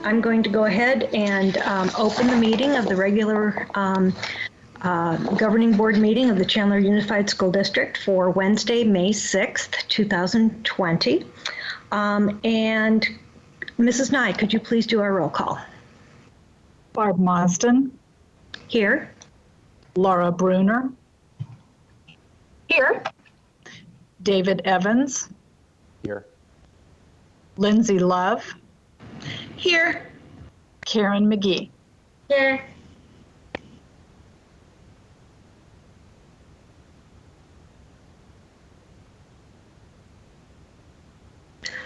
I'm going to go ahead and open the meeting of the regular governing board meeting of the Chandler Unified School District for Wednesday, May 6th, 2020. And Mrs. Nye, could you please do our roll call? Barb Mosden. Here. Laura Bruner. Here. David Evans. Here. Lindsay Love. Here. Karen McGee. Here.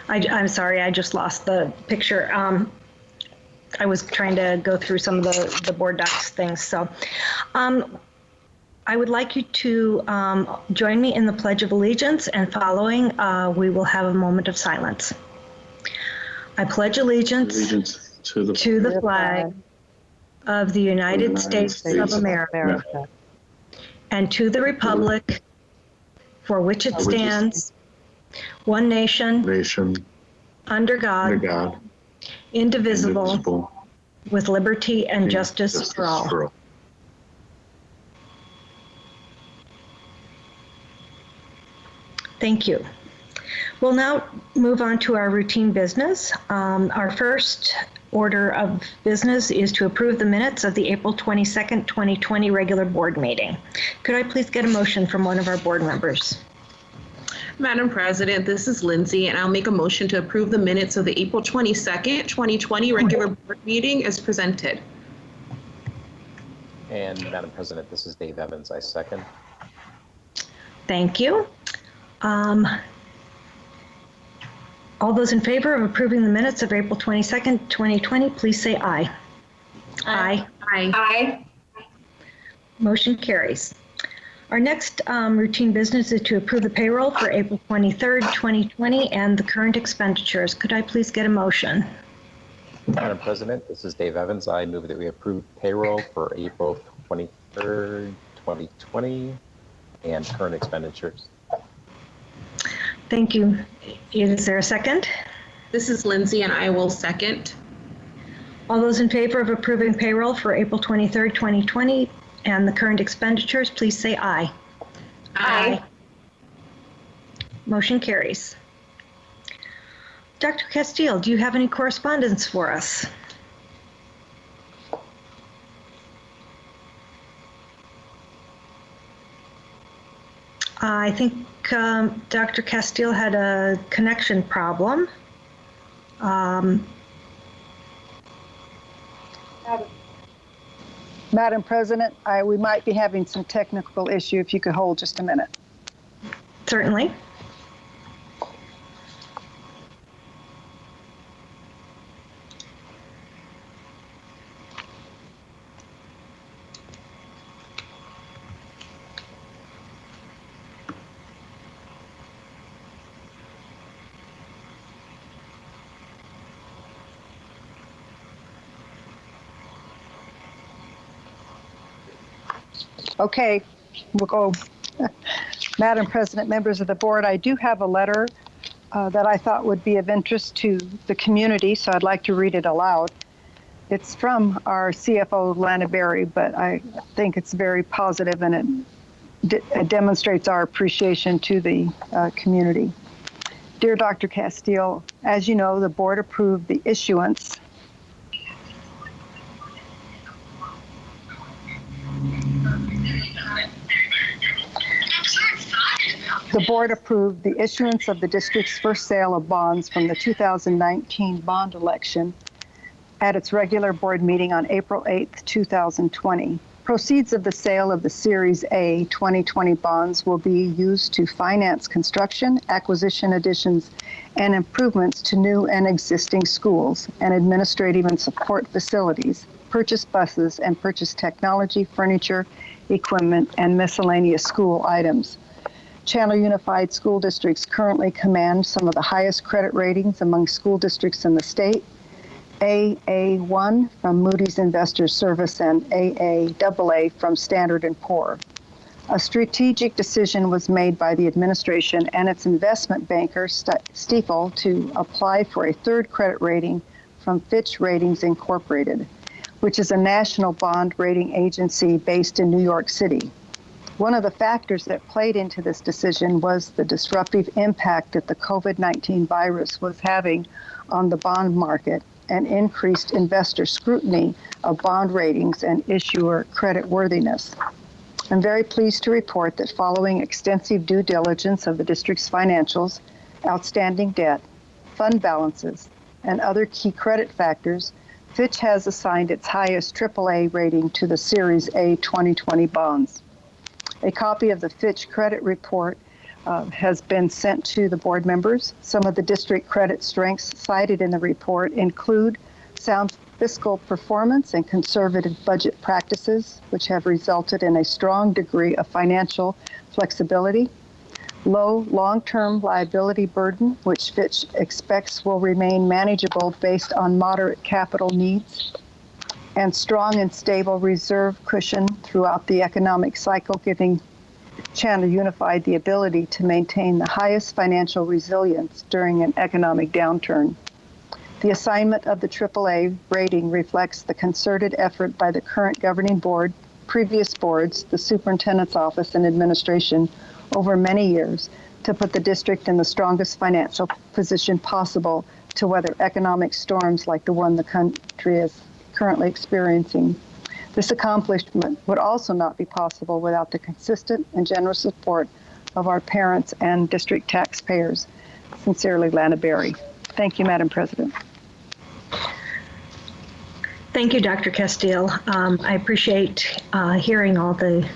I'm sorry, I just lost the picture. I was trying to go through some of the board docs things. So I would like you to join me in the Pledge of Allegiance, and following, we will have a moment of silence. I pledge allegiance to the flag of the United States of America and to the republic for which it stands, one nation, under God, indivisible, with liberty and justice for all. Thank you. We'll now move on to our routine business. Our first order of business is to approve the minutes of the April 22nd, 2020 regular board meeting. Could I please get a motion from one of our board members? Madam President, this is Lindsay, and I'll make a motion to approve the minutes of the April 22nd, 2020 regular board meeting as presented. And Madam President, this is Dave Evans. I second. Thank you. All those in favor of approving the minutes of April 22nd, 2020, please say aye. Aye. Aye. Aye. Motion carries. Our next routine business is to approve the payroll for April 23rd, 2020 and the current expenditures. Could I please get a motion? Madam President, this is Dave Evans. I move that we approve payroll for April 23rd, 2020 and current expenditures. Thank you. Is there a second? This is Lindsay, and I will second. All those in favor of approving payroll for April 23rd, 2020 and the current expenditures, please say aye. Aye. Motion carries. Dr. Castile, do you have any correspondence for us? I think Dr. Castile had a connection problem. Madam President, we might be having some technical issue. If you could hold just a minute. Certainly. Okay, we'll go. Madam President, members of the board, I do have a letter that I thought would be of interest to the community, so I'd like to read it aloud. It's from our CFO, Lana Berry, but I think it's very positive and it demonstrates our appreciation to the community. Dear Dr. Castile, as you know, the board approved the issuance of the district's first sale of bonds from the 2019 bond election at its regular board meeting on April 8th, 2020. Proceeds of the sale of the Series A 2020 bonds will be used to finance construction, acquisition additions, and improvements to new and existing schools and administrative and support facilities, purchase buses, and purchase technology, furniture, equipment, and miscellaneous school items. Chandler Unified School Districts currently command some of the highest credit ratings among school districts in the state. AA1 from Moody's Investors Service and AAA from Standard & Poor's. A strategic decision was made by the administration and its investment banker, Stifel, to apply for a third credit rating from Fitch Ratings Incorporated, which is a national bond rating agency based in New York City. One of the factors that played into this decision was the disruptive impact that the COVID-19 virus was having on the bond market and increased investor scrutiny of bond ratings and issuer creditworthiness. I'm very pleased to report that following extensive due diligence of the district's financials, outstanding debt, fund balances, and other key credit factors, Fitch has assigned its highest AAA rating to the Series A 2020 bonds. A copy of the Fitch credit report has been sent to the board members. Some of the district credit strengths cited in the report include sound fiscal performance and conservative budget practices, which have resulted in a strong degree of financial flexibility, low long-term liability burden, which Fitch expects will remain manageable based on moderate capital needs, and strong and stable reserve cushion throughout the economic cycle, giving Chandler Unified the ability to maintain the highest financial resilience during an economic downturn. The assignment of the AAA rating reflects the concerted effort by the current governing board, previous boards, the superintendent's office, and administration over many years to put the district in the strongest financial position possible to weather economic storms like the one the country is currently experiencing. This accomplishment would also not be possible without the consistent and generous support of our parents and district taxpayers. Sincerely, Lana Berry. Thank you, Madam President. Thank you, Dr. Castile. I appreciate hearing all the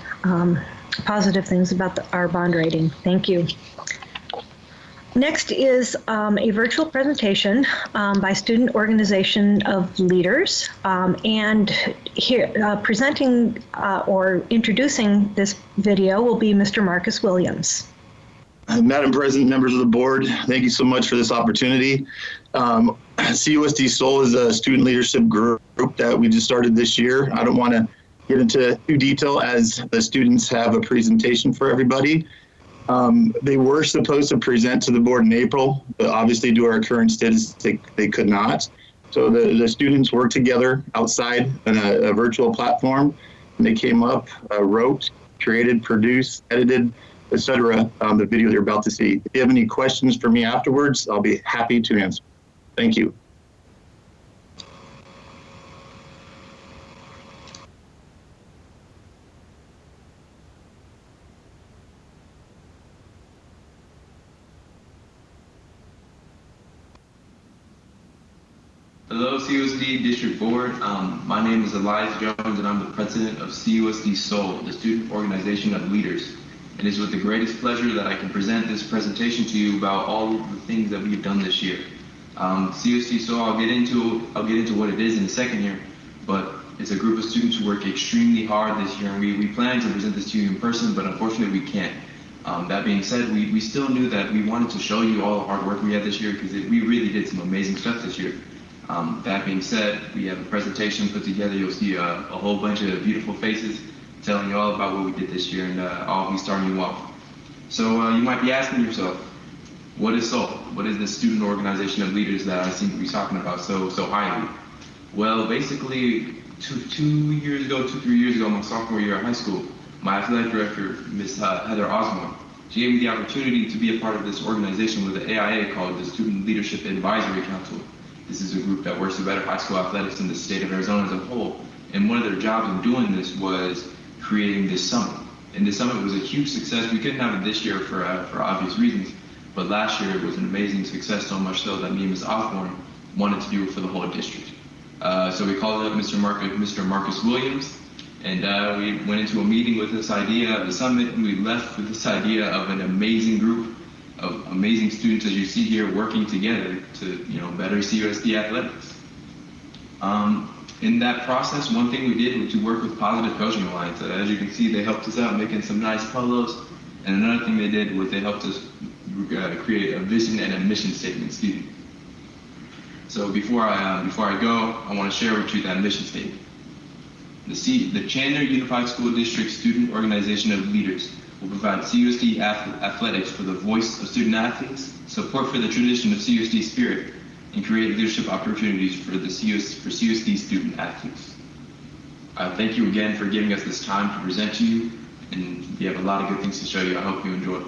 positive things about our bond rating. Thank you. Next is a virtual presentation by Student Organization of Leaders. And here presenting or introducing this video will be Mr. Marcus Williams. Madam President, members of the board, thank you so much for this opportunity. CUSD Sol is a student leadership group that we just started this year. I don't want to get into too detail as the students have a presentation for everybody. They were supposed to present to the board in April, but obviously due to our current status, they could not. So the students worked together outside on a virtual platform, and they came up, wrote, created, produced, edited, etc. The video they're about to see. If you have any questions for me afterwards, I'll be happy to answer. Thank you. Hello, CUSD District Board. My name is Elias Jones, and I'm the president of CUSD Sol, the Student Organization of Leaders. And it's with the greatest pleasure that I can present this presentation to you about all of the things that we've done this year. CUSD Sol, I'll get into what it is in a second here, but it's a group of students who work extremely hard this year, and we plan to present this to you in person, but unfortunately we can't. That being said, we still knew that we wanted to show you all the hard work we had this year because we really did some amazing stuff this year. That being said, we have a presentation put together. You'll see a whole bunch of beautiful faces telling you all about what we did this year, and I'll be starting you off. So you might be asking yourself, what is SOL? What is the student organization of leaders that I seem to be talking about so highly? Well, basically, 3 years ago, my sophomore year of high school, my athletic director, Ms. Heather Osborne, she gave me the opportunity to be a part of this organization with the AIA called the Student Leadership Advisory Council. This is a group that works to better high school athletics in the state of Arizona as a whole. And one of their jobs in doing this was creating this summit. And this summit was a huge success. We couldn't have it this year for obvious reasons, but last year it was an amazing success, so much so that me and Ms. Osborne wanted to do it for the whole district. So we called up Mr. Marcus Williams, and we went into a meeting with this idea of the summit, and we left with this idea of an amazing group of amazing students, as you see here, working together to better CUSD athletics. In that process, one thing we did was to work with Positive Coaching Alliance. As you can see, they helped us out making some nice polos, and another thing they did was they helped us create a vision and a mission statement. Excuse me. So before I go, I want to share with you that mission statement. The Chandler Unified School District Student Organization of Leaders will provide CUSD athletics for the voice of student athletes, support for the tradition of CUSD spirit, and create leadership opportunities for CUSD student athletes. Thank you again for giving us this time to present to you, and we have a lot of good things to show you. I hope you enjoy.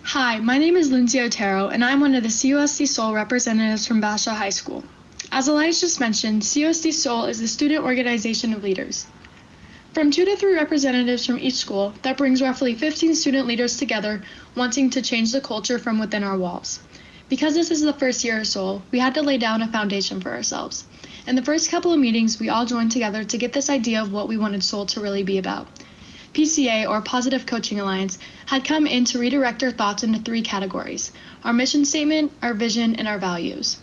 Hi, my name is Lindsay Otero, and I'm one of the CUSD Sol representatives from Bashaw High School. As Elias just mentioned, CUSD Sol is the student organization of leaders. From 2 to 3 representatives from each school, that brings roughly 15 student leaders together wanting to change the culture from within our walls. Because this is the first year of Sol, we had to lay down a foundation for ourselves. In the first couple of meetings, we all joined together to get this idea of what we wanted Sol to really be about. PCA, or Positive Coaching Alliance, had come in to redirect our thoughts into 3 categories: our mission statement, our vision, and our values.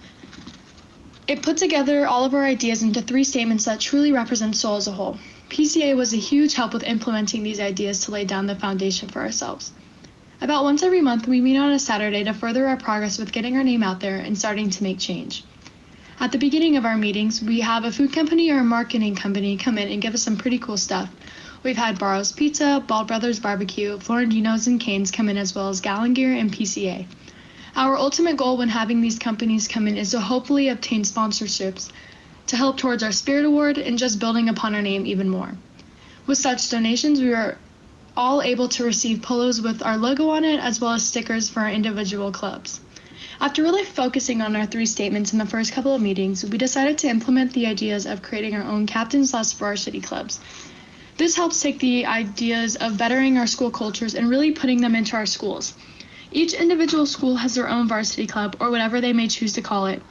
It put together all of our ideas into 3 statements that truly represent Sol as a whole. PCA was a huge help with implementing these ideas to lay down the foundation for ourselves. About once every month, we meet on a Saturday to further our progress with getting our name out there and starting to make change. At the beginning of our meetings, we have a food company or a marketing company come in and give us some pretty cool stuff. We've had Barrow's Pizza, Ball Brothers Barbecue, Florentino's and Cane's come in, as well as Gallon Gear and PCA. Our ultimate goal when having these companies come in is to hopefully obtain sponsorships to help towards our Spirit Award and just building upon our name even more. With such donations, we were all able to receive polos with our logo on it, as well as stickers for our individual clubs. After really focusing on our 3 statements in the first couple of meetings, we decided to implement the ideas of creating our own captains/varsity clubs. This helps take the ideas of bettering our school cultures and really putting them into our schools. Each individual school has their own varsity club, or whatever they may choose to call it,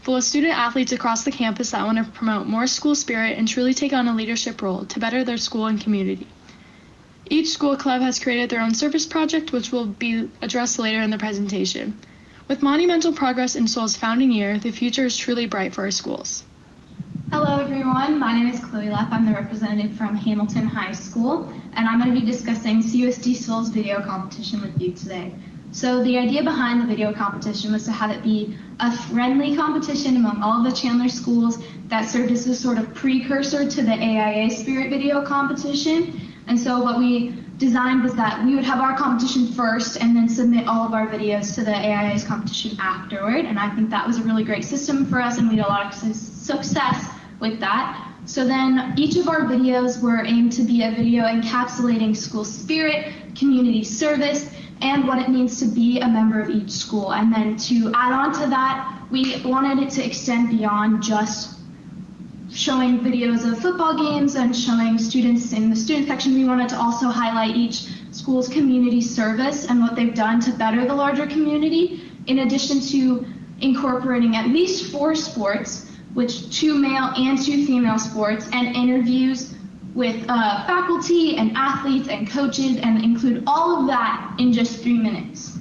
full of student athletes across the campus that want to promote more school spirit and truly take on a leadership role to better their school and community. Each school club has created their own service project, which will be addressed later in the presentation. With monumental progress in Sol's founding year, the future is truly bright for our schools. Hello everyone, my name is Chloe Leff. I'm the representative from Hamilton High School, and I'm going to be discussing CUSD Sol's video competition with you today. So the idea behind the video competition was to have it be a friendly competition among all of the Chandler schools that served as a sort of precursor to the AIA Spirit video competition. And so what we designed was that we would have our competition first and then submit all of our videos to the AIA's competition afterward. And I think that was a really great system for us, and we had a lot of success with that. So then each of our videos were aimed to be a video encapsulating school spirit, community service, and what it means to be a member of each school. And then to add on to that, we wanted it to extend beyond just showing videos of football games and showing students in the student section. We wanted to also highlight each school's community service and what they've done to better the larger community, in addition to incorporating at least 4 sports, which 2 male and 2 female sports, and interviews with faculty and athletes and coaches, and include all of that in just 3 minutes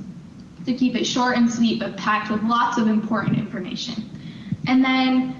to keep it short and sweet, but packed with lots of important information. And then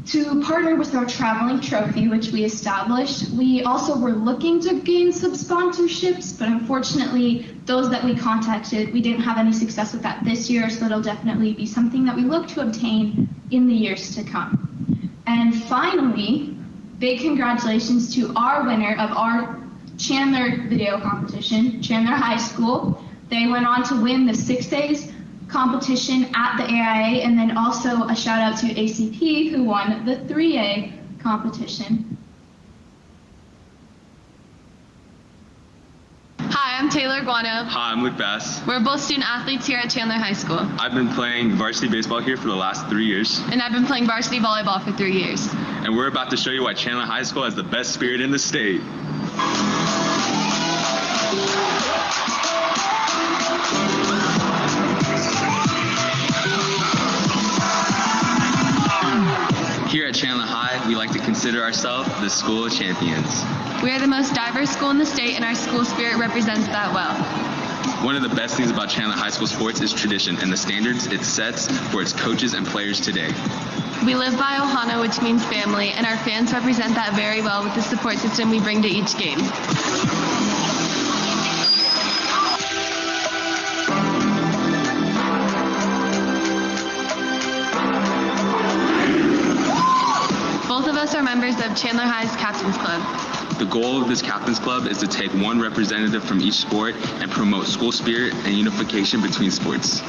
to partner with our traveling trophy, which we established, we also were looking to gain some sponsorships, but unfortunately, those that we contacted, we didn't have any success with that this year, so it'll definitely be something that we look to obtain in the years to come. And finally, big congratulations to our winner of our Chandler video competition, Chandler High School. They went on to win the 6A's competition at the AIA, and then also a shout out to ACP, who won the 3A competition. Hi, I'm Taylor Guano. Hi, I'm Luke Bass. We're both student athletes here at Chandler High School. I've been playing varsity baseball here for the last 3 years. And I've been playing varsity volleyball for 3 years. And we're about to show you why Chandler High School has the best spirit in the state. Here at Chandler High, we like to consider ourselves the school of champions. We are the most diverse school in the state, and our school spirit represents that well. One of the best things about Chandler High School sports is tradition and the standards it sets for its coaches and players today. We live by Ohana, which means family, and our fans represent that very well with the support system we bring to each game. Both of us are members of Chandler High's Captains Club. The goal of this Captains Club is to take one representative from each sport and promote school spirit and unification between sports.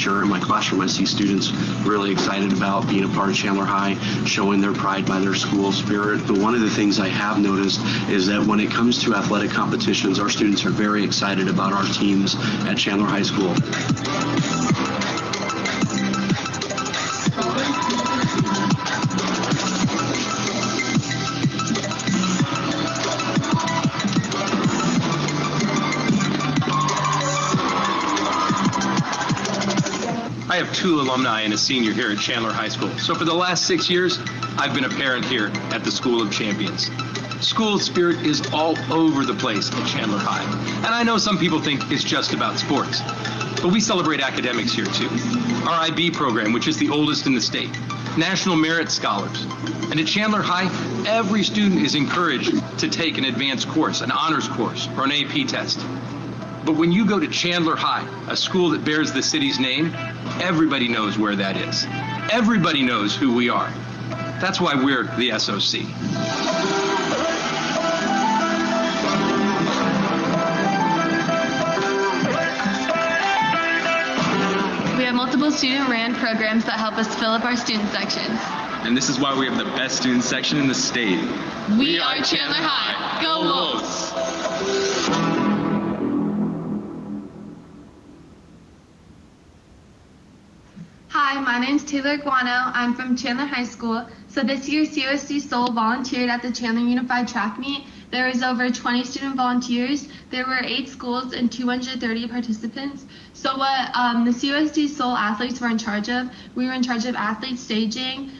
teacher in my classroom, I see students really excited about being a part of Chandler High, showing their pride by their school spirit. But one of the things I have noticed is that when it comes to athletic competitions, our students are very excited about our teams at Chandler High School. I have 2 alumni and a senior here at Chandler High School. So for the last 6 years, I've been a parent here at the School of Champions. School spirit is all over the place at Chandler High. And I know some people think it's just about sports, but we celebrate academics here too. Our IB program, which is the oldest in the state, National Merit Scholars. And at Chandler High, every student is encouraged to take an advanced course, an honors course, or an AP test. But when you go to Chandler High, a school that bears the city's name, everybody knows where that is. Everybody knows who we are. That's why we're the SOC. We have multiple student-ran programs that help us fill up our student sections. And this is why we have the best student section in the state. We are Chandler High. Go Wolves! Hi, my name's Taylor Guano. I'm from Chandler High School. So this year, CUSD Sol volunteered at the Chandler Unified Track Meet. There was over 20 student volunteers. There were 8 schools and 230 participants. So what the CUSD Sol athletes were in charge of, we were in charge of athlete staging,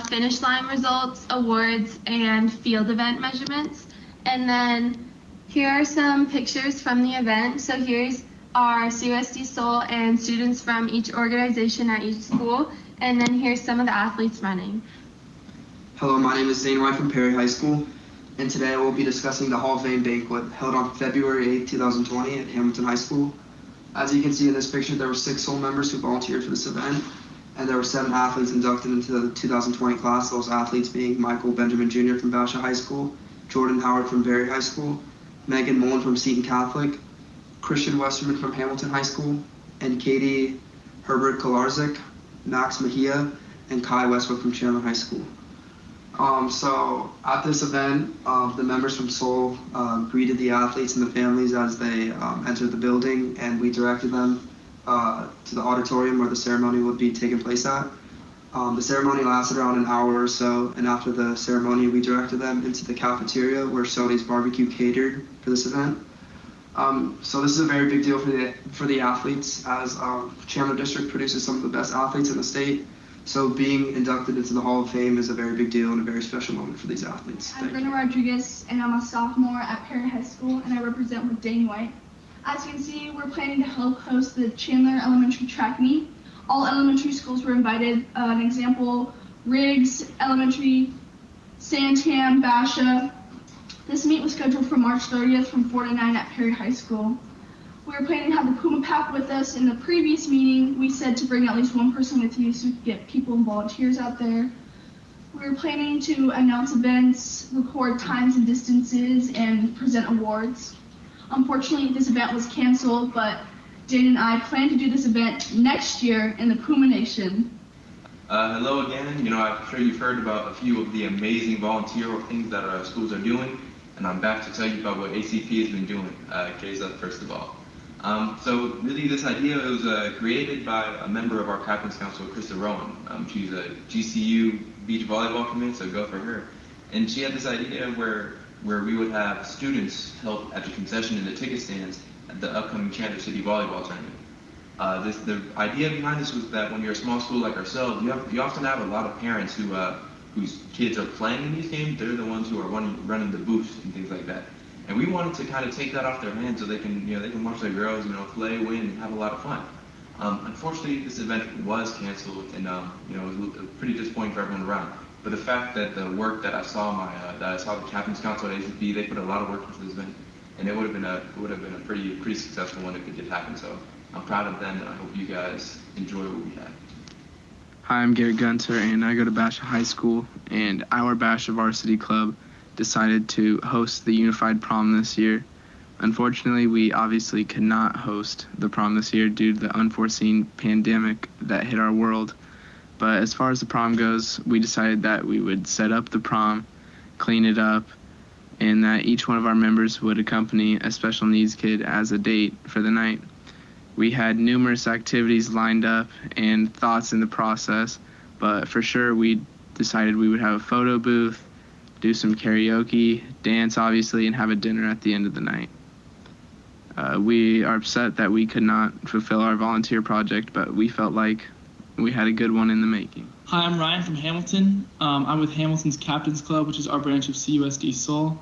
finish line results, awards, and field event measurements. And then here are some pictures from the event. So here's our CUSD Sol and students from each organization at each school. And then here's some of the athletes running. Hello, my name is Zane White from Perry High School, and today I will be discussing the Hall of Fame banquet held on February 8, 2020 at Hamilton High School. As you can see in this picture, there were 6 Sol members who volunteered for this event, and there were 7 athletes inducted into the 2020 class, those athletes being Michael Benjamin Jr. from Basha High School, Jordan Howard from Berry High School, Megan Mullen from Seton Catholic, Christian Westerman from Hamilton High School, and Katie Herbert Kolarczyk, Max Mejia, and Kai Westwood from Chandler High School. So at this event, the members from Sol greeted the athletes and the families as they entered the building, and we directed them to the auditorium where the ceremony would be taking place at. The ceremony lasted around an hour or so, and after the ceremony, we directed them into the cafeteria where Sony's Barbecue catered for this event. So this is a very big deal for the athletes, as Chandler District produces some of the best athletes in the state. So being inducted into the Hall of Fame is a very big deal and a very special moment for these athletes. I'm Brenda Rodriguez, and I'm a sophomore at Perry High School, and I represent with Dane White. As you can see, we're planning to help host the Chandler Elementary Track Meet. All elementary schools were invited. An example, Riggs Elementary, Santam, Basha. This meet was scheduled for March 30th from 4 to 9 at Perry High School. We were planning to have the Puma Pack with us. In the previous meeting, we said to bring at least one person with you so we could get people and volunteers out there. We were planning to announce events, record times and distances, and present awards. Unfortunately, this event was canceled, but Jane and I plan to do this event next year in the Puma Nation. Hello again. I'm sure you've heard about a few of the amazing volunteer things that our schools are doing, and I'm back to tell you about what ACP has been doing. Kay's up first of all. So really this idea was created by a member of our Captain's Council, Krista Rowan. She's a GCU beach volleyball commit, so go for her. And she had this idea where we would have students help at the concession and the ticket stands at the upcoming Chandler City Volleyball Tournament. The idea behind this was that when you're a small school like ourselves, you often have a lot of parents whose kids are playing in these games. They're the ones who are running the booths and things like that. And we wanted to kind of take that off their hands so they can watch their girls, play, win, and have a lot of fun. Unfortunately, this event was canceled, and it was pretty disappointing for everyone around. But the fact that the work that I saw the Captain's Council at ACP, they put a lot of work into this event, and it would have been a pretty successful one if it did happen. So I'm proud of them, and I hope you guys enjoy what we had. Hi, I'm Garrett Gunter, and I go to Basha High School, and our Basha Varsity Club decided to host the Unified Prom this year. Unfortunately, we obviously could not host the prom this year due to the unforeseen pandemic that hit our world. But as far as the prom goes, we decided that we would set up the prom, clean it up, and that each one of our members would accompany a special needs kid as a date for the night. We had numerous activities lined up and thoughts in the process, but for sure we decided we would have a photo booth, do some karaoke, dance obviously, and have a dinner at the end of the night. We are upset that we could not fulfill our volunteer project, but we felt like we had a good one in the making. Hi, I'm Ryan from Hamilton. I'm with Hamilton's Captains Club, which is our branch of CUSD Sol.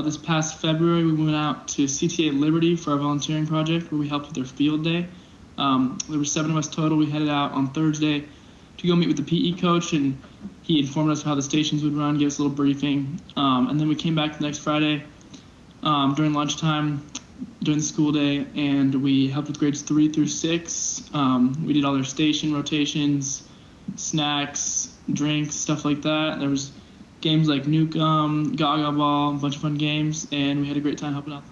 This past February, we went out to CTA of Liberty for our volunteering project, where we helped with their field day. There were 7 of us total. We headed out on Thursday to go meet with the PE coach, and he informed us how the stations would run, gave us a little briefing. And then we came back the next Friday during lunchtime, during the school day, and we helped with grades 3 through 6. We did all their station rotations, snacks, drinks, stuff like that. There was games like Nukem, Gaga Ball, a bunch of fun games, and we had a great time helping out.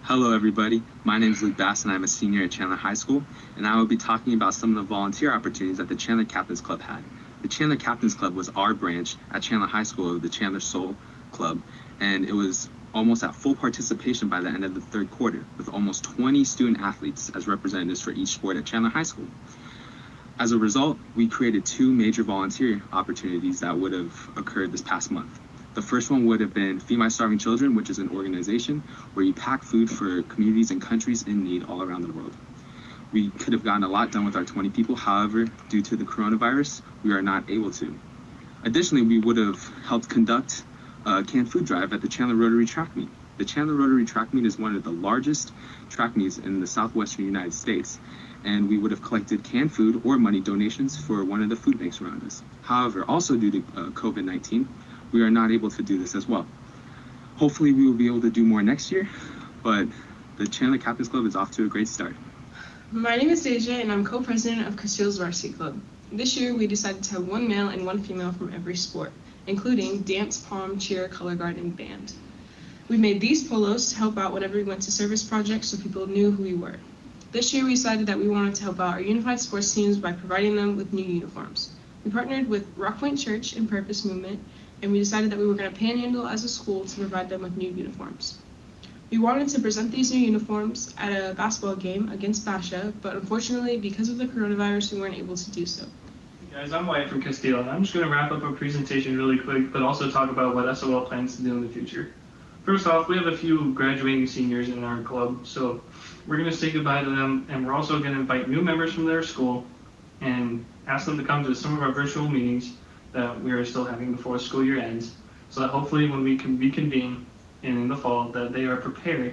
Hello everybody, my name is Luke Bass and I'm a senior at Chandler High School, and I will be talking about some of the volunteer opportunities that the Chandler Captains Club had. The Chandler Captains Club was our branch at Chandler High School of the Chandler Sol Club, and it was almost at full participation by the end of the third quarter, with almost 20 student athletes as representatives for each sport at Chandler High School. As a result, we created 2 major volunteer opportunities that would have occurred this past month. The first one would have been Feed My Starving Children, which is an organization where you pack food for communities and countries in need all around the world. We could have gotten a lot done with our 20 people, however, due to the coronavirus, we are not able to. Additionally, we would have helped conduct a canned food drive at the Chandler Rotary Track Meet. The Chandler Rotary Track Meet is one of the largest track meets in the southwestern United States, and we would have collected canned food or money donations for one of the food banks around us. However, also due to COVID-19, we are not able to do this as well. Hopefully we will be able to do more next year, but the Chandler Captains Club is off to a great start. My name is Deja and I'm co-president of CUSD's Varsity Club. This year we decided to have 1 male and 1 female from every sport, including dance, prom, cheer, color guard, and band. We made these polos to help out whenever we went to service projects so people knew who we were. This year we decided that we wanted to help out our unified sports teams by providing them with new uniforms. We partnered with Rock Point Church and Purpose Movement, and we decided that we were going to panhandle as a school to provide them with new uniforms. We wanted to present these new uniforms at a basketball game against Basha, but unfortunately, because of the coronavirus, we weren't able to do so. Hey guys, I'm Wyatt from Castile, and I'm just going to wrap up our presentation really quick, but also talk about what SOL plans to do in the future. First off, we have a few graduating seniors in our club, so we're going to say goodbye to them, and we're also going to invite new members from their school and ask them to come to some of our virtual meetings that we are still having before the school year ends, so that hopefully when we can reconvene in the fall, that they are prepared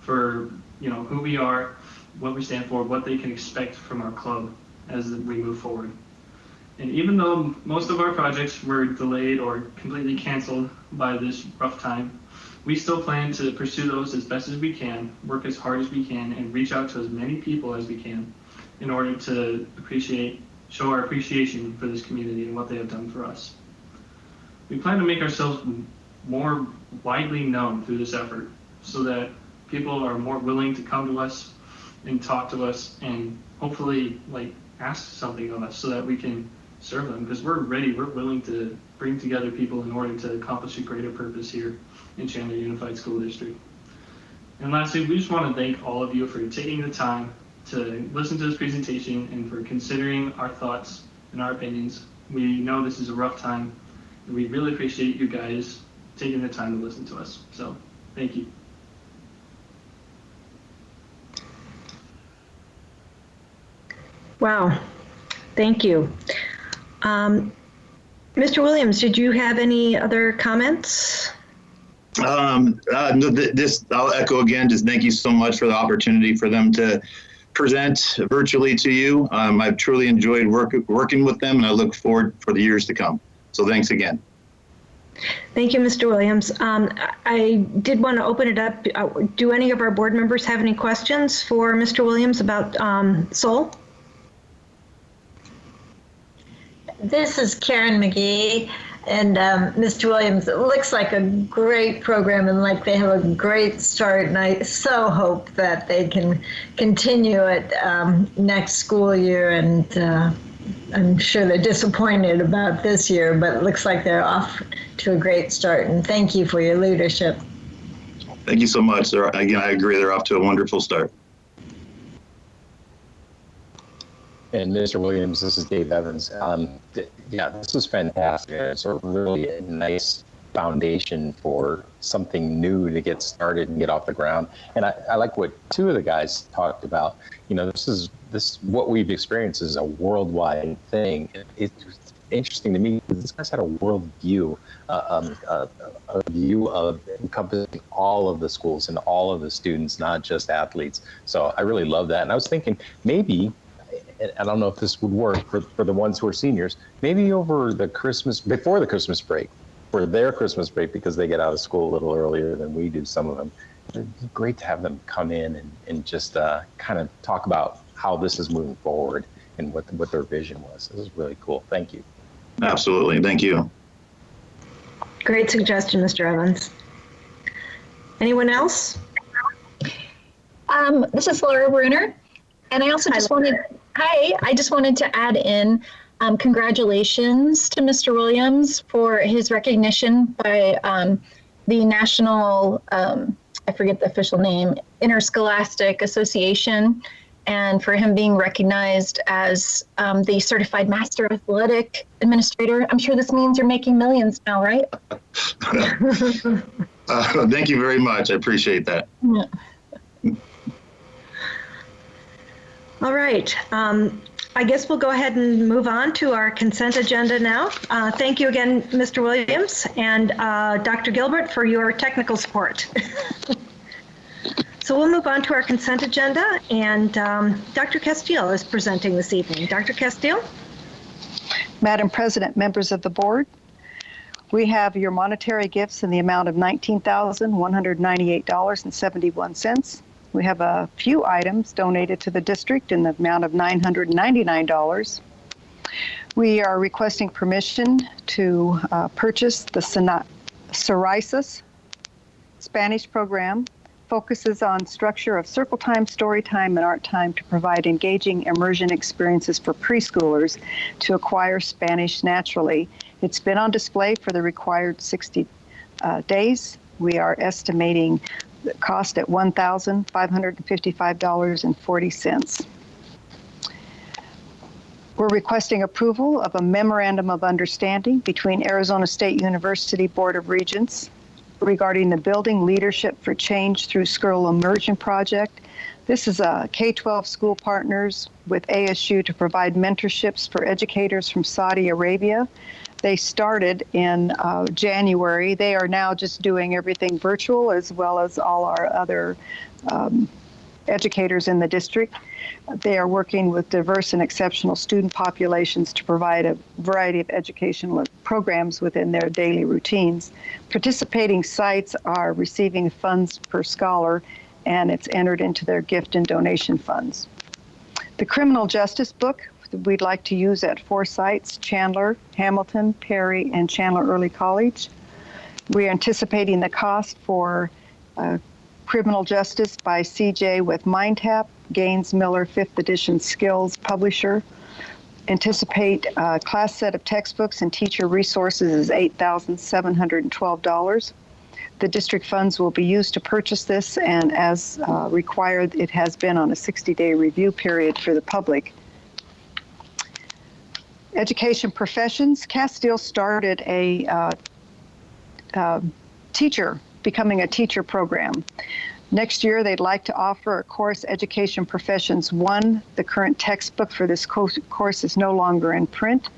for, who we are, what we stand for, what they can expect from our club as we move forward. And even though most of our projects were delayed or completely canceled by this rough time, we still plan to pursue those as best as we can, work as hard as we can, and reach out to as many people as we can in order to show our appreciation for this community and what they have done for us. We plan to make ourselves more widely known through this effort so that people are more willing to come to us and talk to us and hopefully ask something of us so that we can serve them, because we're ready, we're willing to bring together people in order to accomplish a greater purpose here in Chandler Unified School District. And lastly, we just want to thank all of you for taking the time to listen to this presentation and for considering our thoughts and our opinions. We know this is a rough time, and we really appreciate you guys taking the time to listen to us. So, thank you. Wow, thank you. Mr. Williams, did you have any other comments? I'll echo again, just thank you so much for the opportunity for them to present virtually to you. I've truly enjoyed working with them, and I look forward for the years to come. So thanks again. Thank you, Mr. Williams. I did want to open it up. Do any of our board members have any questions for Mr. Williams about Sol? This is Karen McGee, And Mr. Williams, it looks like a great program and like they have a great start. And I so hope that they can continue it next school year. And I'm sure they're disappointed about this year, but it looks like they're off to a great start. And thank you for your leadership. Thank you so much. Again, I agree. They're off to a wonderful start. And Mr. Williams, this is Dave Evans. Yeah, this is fantastic. It's a really nice foundation for something new to get started and get off the ground. And I like what two of the guys talked about. You know, this what we've experienced is a worldwide thing. It's interesting to me because this guy's had a world view, a view of encompassing all of the schools and all of the students, not just athletes. So I really love that. And I was thinking maybe, I don't know if this would work for the ones who are seniors, maybe before the Christmas break, for their Christmas break, because they get out of school a little earlier than we do, some of them. It'd be great to have them come in and just kind of talk about how this is moving forward and what their vision was. This is really cool. Thank you. Absolutely. Thank you. Great suggestion, Mr. Evans. Anyone else? This is Laura Bruner. And I also just wanted to add in congratulations to Mr. Williams for his recognition by the National, I forget the official name, Interscholastic Association, and for him being recognized as the Certified Master Athletic Administrator. I'm sure this means you're making millions now, right? Thank you very much. I appreciate that. Yeah. All right. I guess we'll go ahead and move on to our consent agenda now. Thank you again, Mr. Williams, and Dr. Gilbert for your technical support. So we'll move on to our consent agenda, and Dr. Castile is presenting this evening. Dr. Castile? Madam President, members of the board, we have your monetary gifts in the amount of $19,198.71. We have a few items donated to the district in the amount of $999. We are requesting permission to purchase the psoriasis Spanish program. Focuses on structure of circle time, story time, and art time to provide engaging immersion experiences for preschoolers to acquire Spanish naturally. It's been on display for the required 60 days. We are estimating the cost at $1,555.40. We're requesting approval of a memorandum of understanding between Arizona State University Board of Regents regarding the Building Leadership for Change Through School Immersion project. This is a K-12 school partners with ASU to provide mentorships for educators from Saudi Arabia. They started in January. They are now just doing everything virtual as well as all our other educators in the district. They are working with diverse and exceptional student populations to provide a variety of educational programs within their daily routines. Participating sites are receiving funds per scholar, and it's entered into their gift and donation funds. The criminal justice book we'd like to use at 4 sites: Chandler, Hamilton, Perry, and Chandler Early College. We are anticipating the cost for criminal justice by CJ with MindTap, Gaines Miller 5th edition skills publisher. Anticipate class set of textbooks and teacher resources is $8,712. The district funds will be used to purchase this, and as required, it has been on a 60-day review period for the public. Education professions. Castile started a becoming a teacher program. Next year, they'd like to offer a course, Education Professions 1. The current textbook for this course is no longer in print.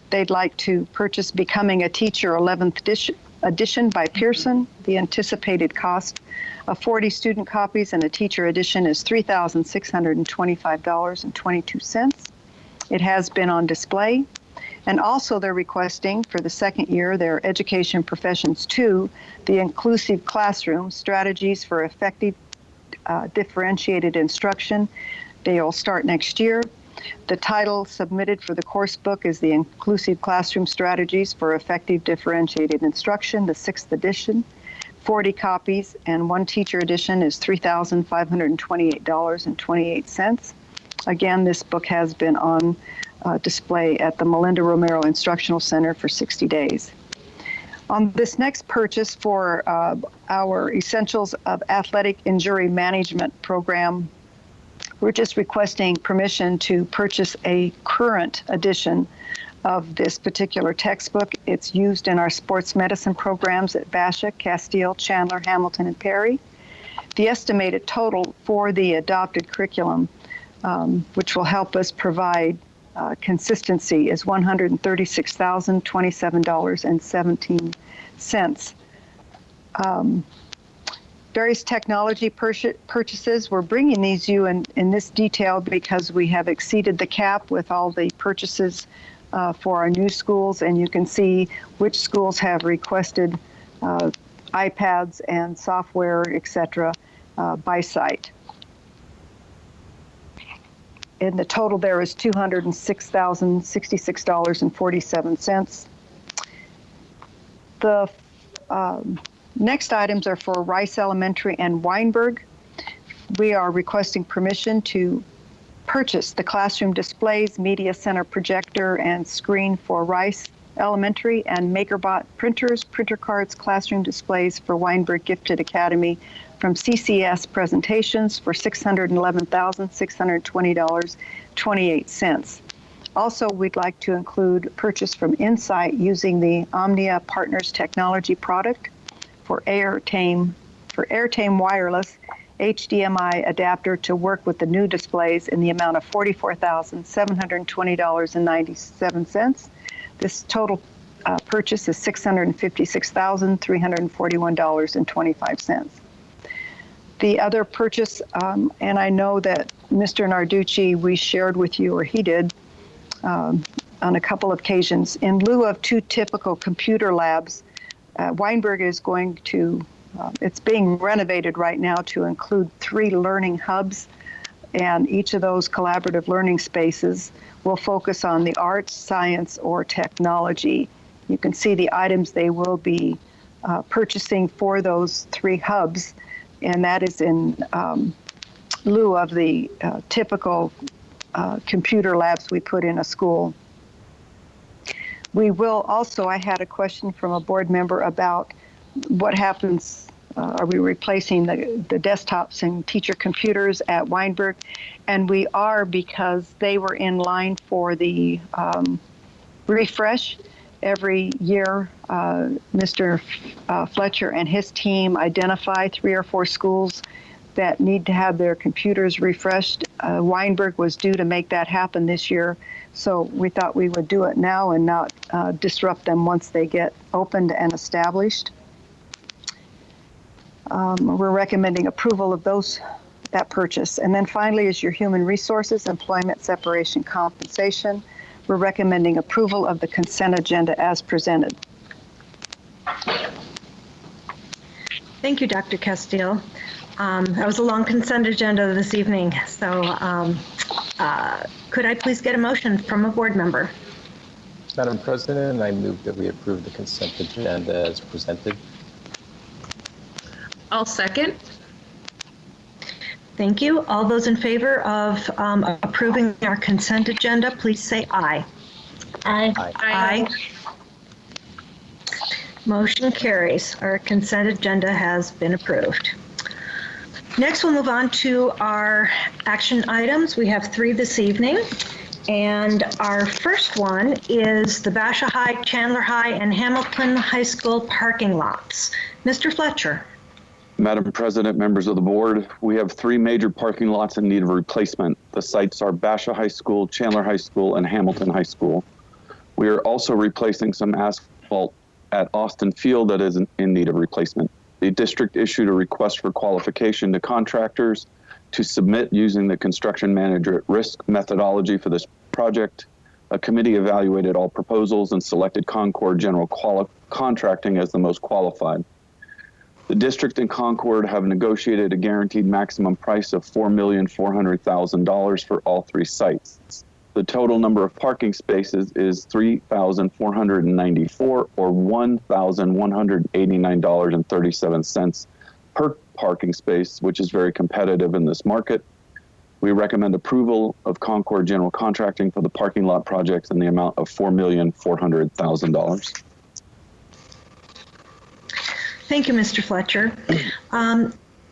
They'd like to purchase Becoming a Teacher 11th edition by Pearson. The anticipated cost of 40 student copies and a teacher edition is $3,625.22. It has been on display. And also they're requesting for the second year their Education Professions 2, the Inclusive Classroom, Strategies for Effective Differentiated Instruction. They will start next year. The title submitted for the course book is The Inclusive Classroom Strategies for Effective Differentiated Instruction, the 6th edition. 40 copies, and one teacher edition is $3,528.28. Again, this book has been on display at the Melinda Romero Instructional Center for 60 days. On this next purchase for our Essentials of Athletic Injury Management program, we're just requesting permission to purchase a current edition of this particular textbook. It's used in our sports medicine programs at Basha, Castile, Chandler, Hamilton, and Perry. The estimated total for the adopted curriculum, which will help us provide consistency, is $136,027.17. Various technology purchases, we're bringing these you in this detail because we have exceeded the cap with all the purchases for our new schools, and you can see which schools have requested iPads and software, etc., by site. And the total there is $206,066.47. The next items are for Rice Elementary and Weinberg. We are requesting permission to purchase the classroom displays, media center projector, and screen for Rice Elementary, and MakerBot printers, printer cards, classroom displays for Weinberg Gifted Academy from CCS Presentations for $611,620.28. Also, we'd like to include purchase from Insight using the Omnia Partners technology product for Airtame wireless HDMI adapter to work with the new displays in the amount of $44,720.97. This total purchase is $656,341.25. The other purchase, and I know that Mr. Narducci, we shared with you, or he did, on a couple of occasions, in lieu of 2 typical computer labs, Weinberg is going to, it's being renovated right now to include 3 learning hubs, and each of those collaborative learning spaces will focus on the arts, science, or technology. You can see the items they will be purchasing for those 3 hubs, and that is in lieu of the typical computer labs we put in a school. We will also, I had a question from a board member about what happens, are we replacing the desktops and teacher computers at Weinberg? And we are, because they were in line for the refresh. Every year, Mr. Fletcher and his team identify 3 or 4 schools that need to have their computers refreshed. Weinberg was due to make that happen this year, so we thought we would do it now and not disrupt them once they get opened and established. We're recommending approval of that purchase. And then finally is your human resources, employment separation compensation. We're recommending approval of the consent agenda as presented. Thank you, Dr. Castile. That was a long consent agenda this evening, so could I please get a motion from a board member? Madam President, I move that we approve the consent agenda as presented. I'll second. Thank you. All those in favor of approving our consent agenda, please say aye. Aye. Aye. Motion carries. Our consent agenda has been approved. Next, we'll move on to our action items. We have 3 this evening. And our first one is the Basha High, Chandler High, and Hamilton High School parking lots. Mr. Fletcher. Madam President, members of the board, we have 3 major parking lots in need of replacement. The sites are Basha High School, Chandler High School, and Hamilton High School. We are also replacing some asphalt at Austin Field that is in need of replacement. The district issued a request for qualification to contractors to submit using the construction manager at risk methodology for this project. A committee evaluated all proposals and selected Concord General Contracting as the most qualified. The district and Concord have negotiated a guaranteed maximum price of $4,400,000 for all three sites. The total number of parking spaces is 3,494 or $1,189.37 per parking space, which is very competitive in this market. We recommend approval of Concord General Contracting for the parking lot projects in the amount of $4,400,000. Thank you, Mr. Fletcher.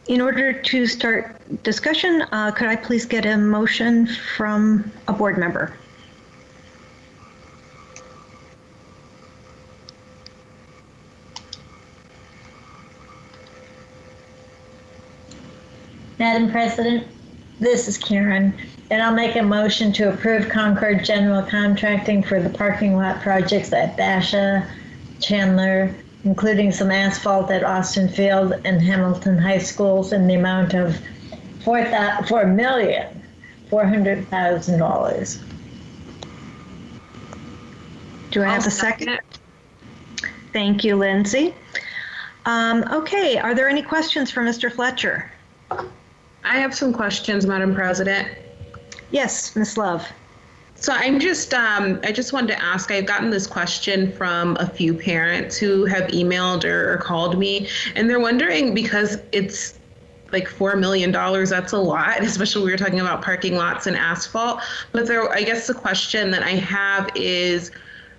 In order to start discussion, could I please get a motion from a board member? Madam President, this is Karen, and I'll make a motion to approve Concord General Contracting for the parking lot projects at Basha, Chandler, including some asphalt at Austin Field and Hamilton High Schools in the amount of $4,400,000. Do I have a second? Thank you, Lindsay. Okay, are there any questions for Mr. Fletcher? I have some questions, Madam President. Yes, Ms. Love. So I just wanted to ask, I've gotten this question from a few parents who have emailed or called me, and they're wondering, because it's like $4 million, that's a lot, especially we were talking about parking lots and asphalt. But I guess the question that I have is,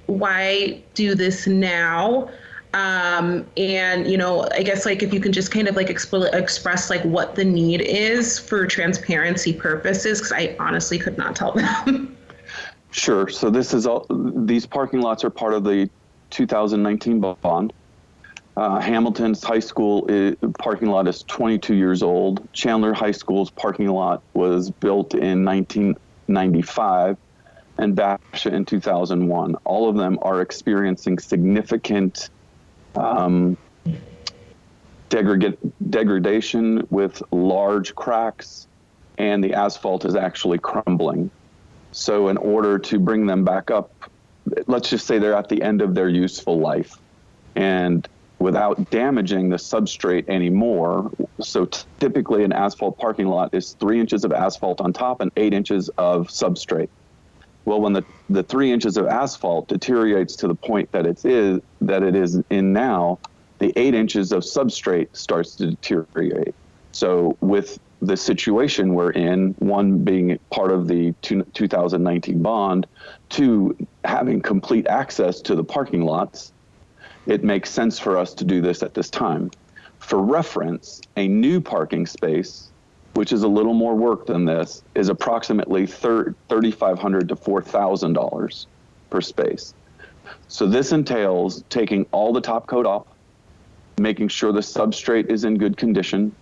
why do this now? And, I guess if you can just kind of express what the need is for transparency purposes, because I honestly could not tell them. Sure. So these parking lots are part of the 2019 bond. Hamilton's high school parking lot is 22 years old. Chandler High School's parking lot was built in 1995 and Basha in 2001. All of them are experiencing significant degradation with large cracks, and the asphalt is actually crumbling. So in order to bring them back up, let's just say they're at the end of their useful life, and without damaging the substrate anymore. So typically an asphalt parking lot is 3 inches of asphalt on top and 8 inches of substrate. Well, when the 3 inches of asphalt deteriorates to the point that it is in now, the 8 inches of substrate starts to deteriorate. So with the situation we're in, one being part of the 2019 bond, two, having complete access to the parking lots, it makes sense for us to do this at this time. For reference, a new parking space, which is a little more work than this, is approximately $3,500 to $4,000 per space. So this entails taking all the top coat off, making sure the substrate is in good condition,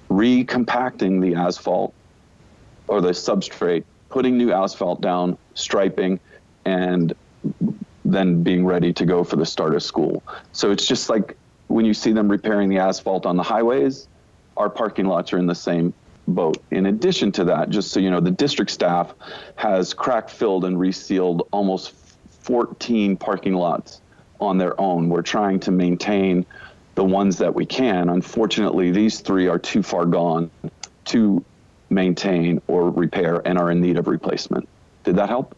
recompacting the asphalt or the substrate, putting new asphalt down, striping, and then being ready to go for the start of school. So it's just like when you see them repairing the asphalt on the highways, our parking lots are in the same boat. In addition to that, just so you know, the district staff has crack filled and resealed almost 14 parking lots on their own. We're trying to maintain the ones that we can. Unfortunately, these three are too far gone to maintain or repair and are in need of replacement. Did that help?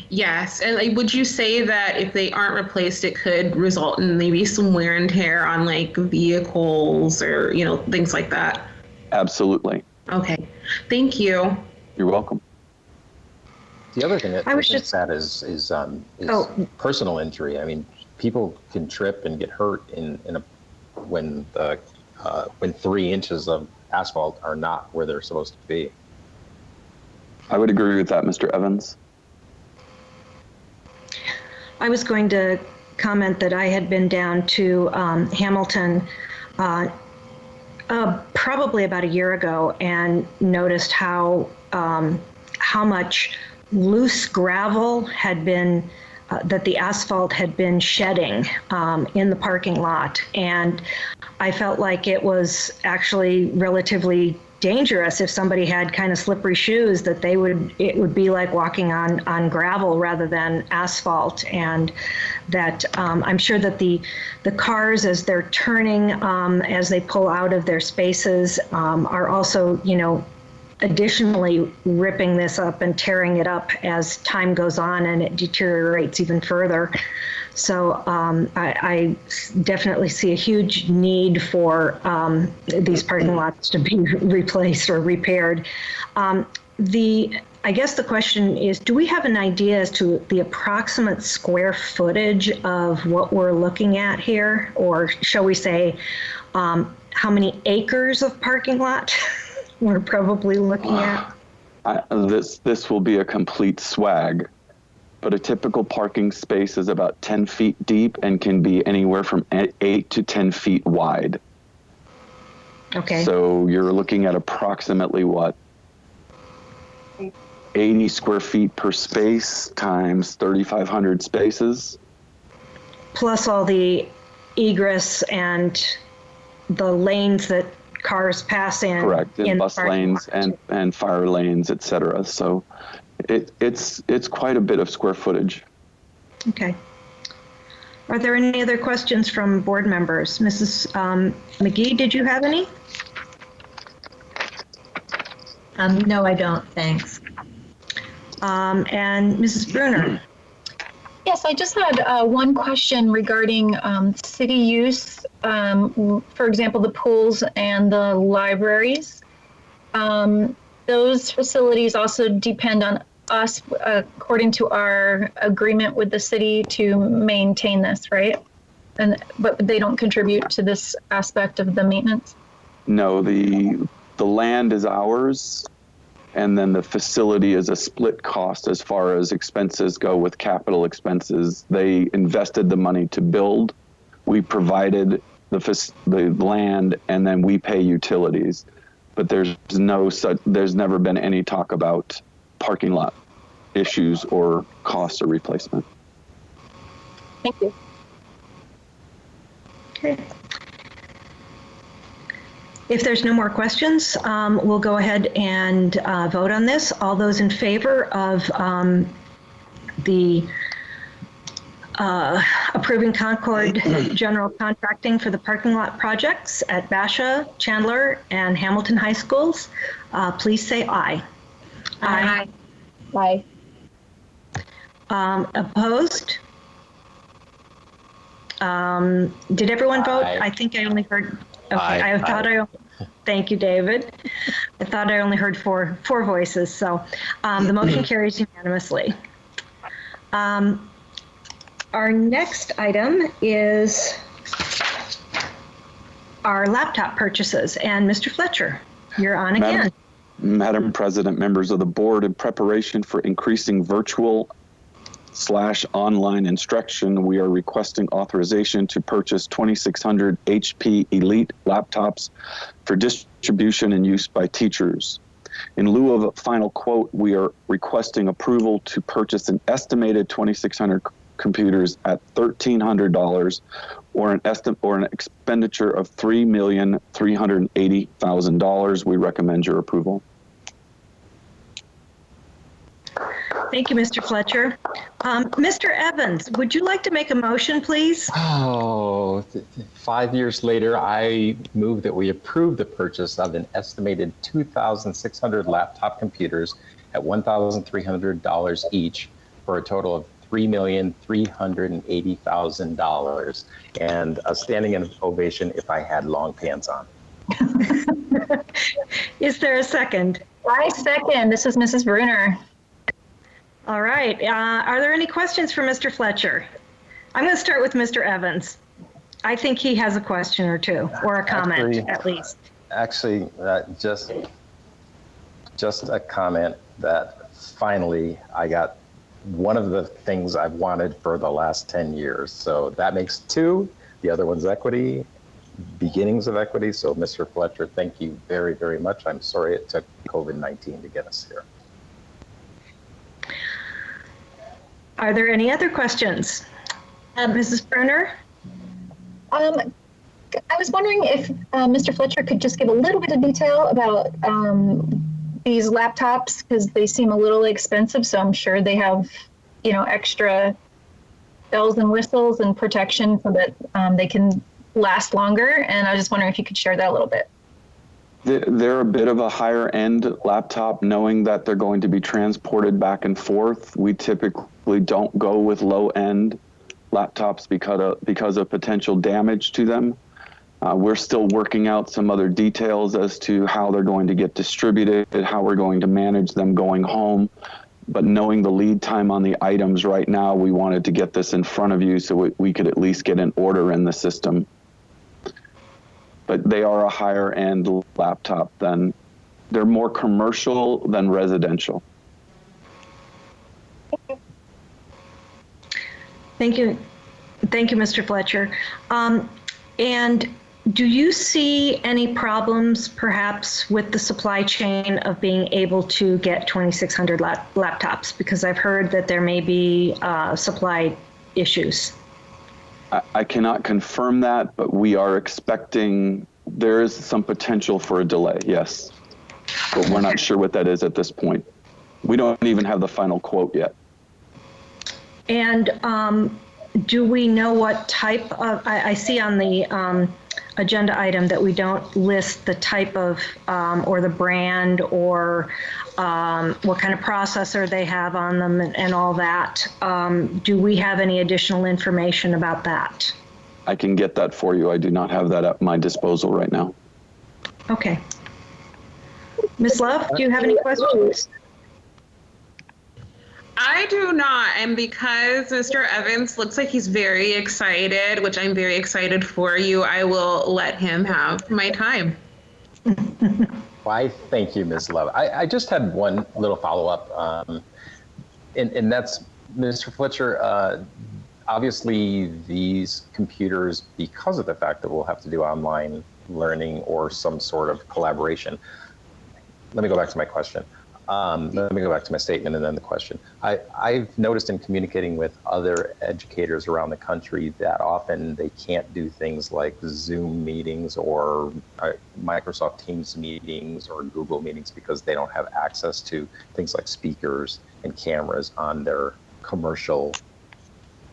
Yes, and would you say that if they aren't replaced, it could result in maybe some wear and tear on vehicles or things like that? Absolutely. Okay, thank you. You're welcome. The other thing that I think sad is personal injury. I mean, people can trip and get hurt when 3 inches of asphalt are not where they're supposed to be. I would agree with that, Mr. Evans. I was going to comment that I had been down to Hamilton probably about a year ago and noticed how much loose gravel had been that the asphalt had been shedding in the parking lot, and I felt like it was actually relatively dangerous if somebody had kind of slippery shoes, that it would be like walking on gravel rather than asphalt. And that I'm sure that the cars, as they're turning, as they pull out of their spaces, are also, additionally ripping this up and tearing it up as time goes on and it deteriorates even further. So I definitely see a huge need for these parking lots to be replaced or repaired. I guess the question is, do we have an idea as to the approximate square footage of what we're looking at here? Or shall we say, how many acres of parking lot we're probably looking at? This will be a complete swag. But a typical parking space is about 10 feet deep and can be anywhere from 8 to 10 feet wide. Okay. So you're looking at approximately 80 square feet per space times 3,500 spaces. Plus all the egress and the lanes that cars pass in. Correct, and bus lanes and fire lanes, et cetera. So it's quite a bit of square footage. Okay. Are there any other questions from board members? Mrs. McGee, did you have any? No, I don't. Thanks. And Mrs. Bruner? Yes, I just had one question regarding city use. For example, the pools and the libraries. Those facilities also depend on us, according to our agreement with the city, to maintain this, right? But they don't contribute to this aspect of the maintenance? No, the land is ours, and then the facility is a split cost as far as expenses go with capital expenses. They invested the money to build. We provided the land, and then we pay utilities. But there's never been any talk about parking lot issues or costs or replacement. Thank you. Okay. If there's no more questions, we'll go ahead and vote on this. All those in favor of the approving Concord general contracting for the parking lot projects at Basha, Chandler, and Hamilton High Schools, please say aye. Aye. Aye. Opposed? Did everyone vote? Aye. I think I only heard. Okay, Aye. I thought thank you, David. I thought I only heard four voices, so the motion carries unanimously. Our next item is our laptop purchases, and Mr. Fletcher, you're on again. Madam President, members of the board, in preparation for increasing virtual/online instruction, we are requesting authorization to purchase 2,600 HP Elite laptops for distribution and use by teachers. In lieu of a final quote, we are requesting approval to purchase an estimated 2,600 computers at $1,300 or an expenditure of $3,380,000. We recommend your approval. Thank you, Mr. Fletcher. Mr. Evans, would you like to make a motion, please? Oh, 5 years later, I move that we approve the purchase of an estimated 2,600 laptop computers at $1,300 each for a total of $3,380,000, and a standing ovation if I had long pants on. Is there a second? I second. This is Mrs. Bruner. All right. Are there any questions for Mr. Fletcher? I'm going to start with Mr. Evans. I think he has a question or two, or a comment at least. Actually, just a comment that finally I got one of the things I've wanted for the last 10 years. So that makes two. The other one's equity, beginnings of equity. So Mr. Fletcher, thank you very, very much. I'm sorry it took COVID-19 to get us here. Are there any other questions? Mrs. Bruner? I was wondering if Mr. Fletcher could just give a little bit of detail about these laptops, because they seem a little expensive. So I'm sure they have, extra bells and whistles and protection so that they can last longer. And I was just wondering if you could share that a little bit. They're a bit of a higher end laptop, knowing that they're going to be transported back and forth. We typically don't go with low end laptops because of potential damage to them. We're still working out some other details as to how they're going to get distributed, how we're going to manage them going home. But knowing the lead time on the items right now, we wanted to get this in front of you so we could at least get an order in the system. But they are a higher end laptop they're more commercial than residential. Thank you. Thank you, Mr. Fletcher. And do you see any problems perhaps with the supply chain of being able to get 2,600 laptops? Because I've heard that there may be supply issues. I cannot confirm that, but we are expecting there is some potential for a delay, yes. But we're not sure what that is at this point. We don't even have the final quote yet. And do we know what type of, I see on the agenda item that we don't list the type of, or the brand, or what kind of processor they have on them and all that. Do we have any additional information about that? I can get that for you. I do not have that at my disposal right now. Okay. Ms. Love, do you have any questions? I do not, and because Mr. Evans looks like he's very excited, which I'm very excited for you, I will let him have my time. Why, thank you, Ms. Love. I just had one little follow-up, and that's, Mr. Fletcher, obviously these computers, because of the fact that we'll have to do online learning or some sort of collaboration. Let me go back to my question. Let me go back to my statement and then the question. I've noticed in communicating with other educators around the country that often they can't do things like Zoom meetings or Microsoft Teams meetings or Google meetings because they don't have access to things like speakers and cameras on their commercial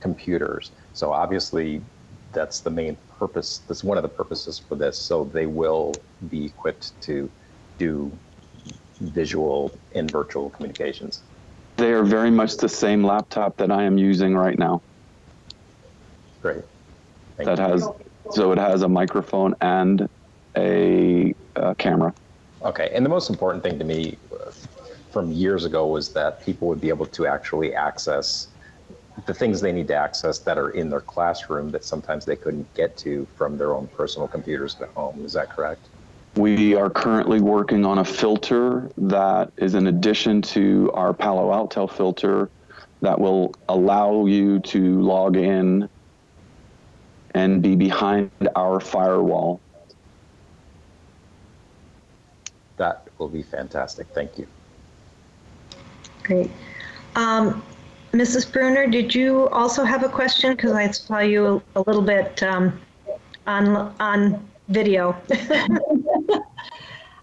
computers. So obviously that's the main purpose. That's one of the purposes for this. So they will be equipped to do visual and virtual communications. They are very much the same laptop that I am using right now. Great. So it has a microphone and a camera. Okay, and the most important thing to me from years ago was that people would be able to actually access the things they need to access that are in their classroom that sometimes they couldn't get to from their own personal computers at home. Is that correct? We are currently working on a filter that is in addition to our Palo Alto filter that will allow you to log in and be behind our firewall. That will be fantastic. Thank you. Great. Mrs. Bruner, did you also have a question? Because I saw you a little bit on video.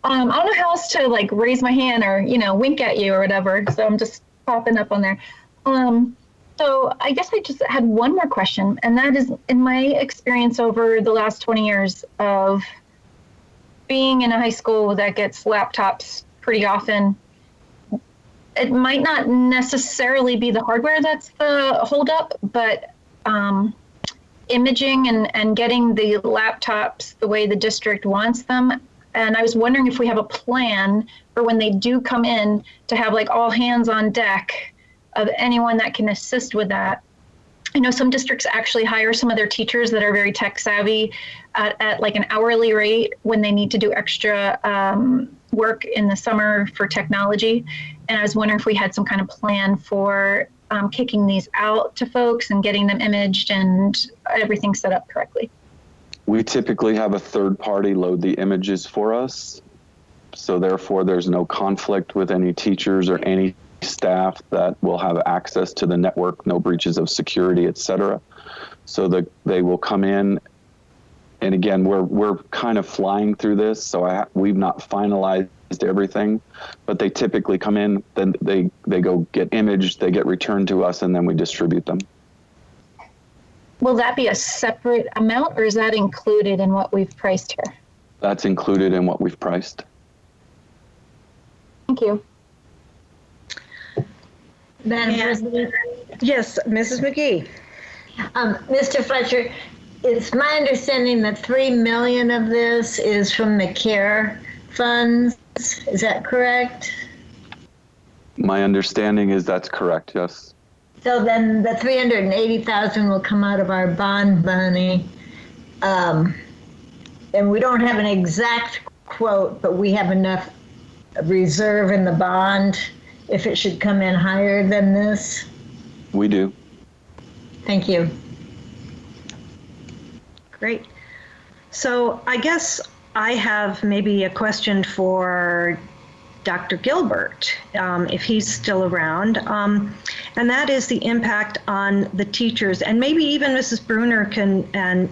I don't know how else to like raise my hand or, wink at you or whatever. So I'm just popping up on there. So I guess I just had one more question, and that is, in my experience over the last 20 years of being in a high school that gets laptops pretty often, it might not necessarily be the hardware that's the holdup, but imaging and getting the laptops the way the district wants them. And I was wondering if we have a plan for when they do come in to have like all hands on deck of anyone that can assist with that. I know some districts actually hire some of their teachers that are very tech savvy at like an hourly rate when they need to do extra work in the summer for technology. And I was wondering if we had some kind of plan for kicking these out to folks and getting them imaged and everything set up correctly. We typically have a third party load the images for us. So therefore there's no conflict with any teachers or any staff that will have access to the network, no breaches of security, et cetera. So that they will come in And again, we're kind of flying through this, so we've not finalized everything, but they typically come in, then they go get imaged, they get returned to us, and then we distribute them. Will that be a separate amount, or is that included in what we've priced here? That's included in what we've priced. Thank you. Madam President? Yes, Mrs. McGee. Mr. Fletcher, it's my understanding that $3 million of this is from the CARE funds. Is that correct? My understanding is that's correct, yes. So then the $380,000 will come out of our bond money. And we don't have an exact quote, but we have enough reserve in the bond if it should come in higher than this. We do. Thank you. Great. So I guess I have maybe a question for Dr. Gilbert, if he's still around, and that is the impact on the teachers, and maybe even Mrs. Bruner can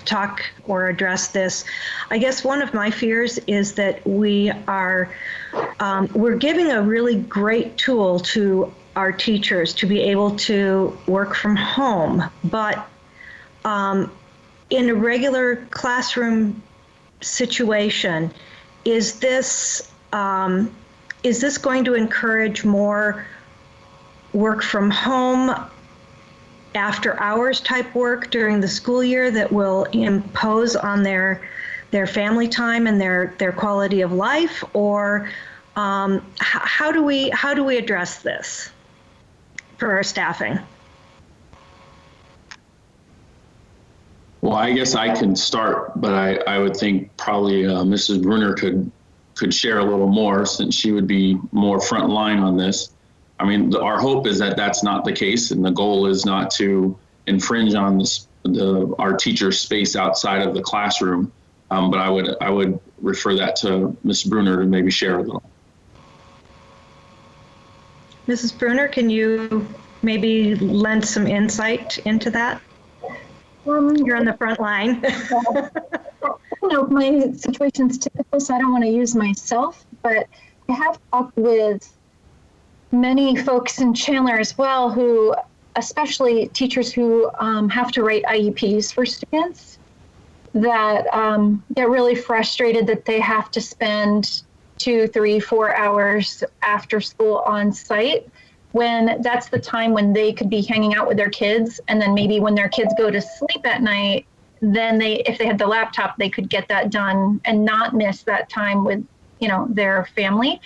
talk or address this. I guess one of my fears is that we're giving a really great tool to our teachers to be able to work from home, but in a regular classroom situation, is this going to encourage more work from home, after hours type work during the school year that will impose on their family time and their quality of life? Or how do we address this for our staffing? Well, I guess I can start, but I would think probably Mrs. Bruner could share a little more, since she would be more front line on this. I mean, our hope is that that's not the case, and the goal is not to infringe on our teacher space outside of the classroom. But I would refer that to Ms. Bruner to maybe share a little. Mrs. Bruner, can you maybe lend some insight into that? You're on the front line. My situation's typical, so I don't want to use myself, but I have talked with many folks in Chandler as well, who, especially teachers who have to write IEPs for students, that get really frustrated that they have to spend 2, 3, 4 hours after school on site, when that's the time when they could be hanging out with their kids. And then maybe when their kids go to sleep at night, then if they had the laptop, they could get that done and not miss that time with, their family.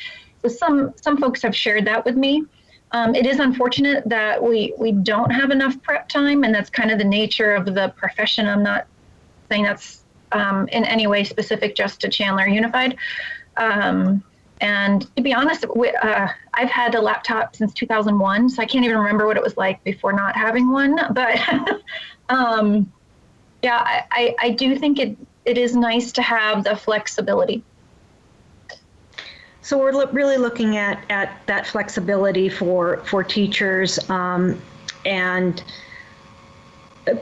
So some folks have shared that with me. It is unfortunate that we don't have enough prep time, and that's kind of the nature of the profession. I'm not saying that's in any way specific just to Chandler Unified. And to be honest, I've had a laptop since 2001, so I can't even remember what it was like before not having one. But yeah, I do think it is nice to have the flexibility. So we're really looking at that flexibility for teachers, and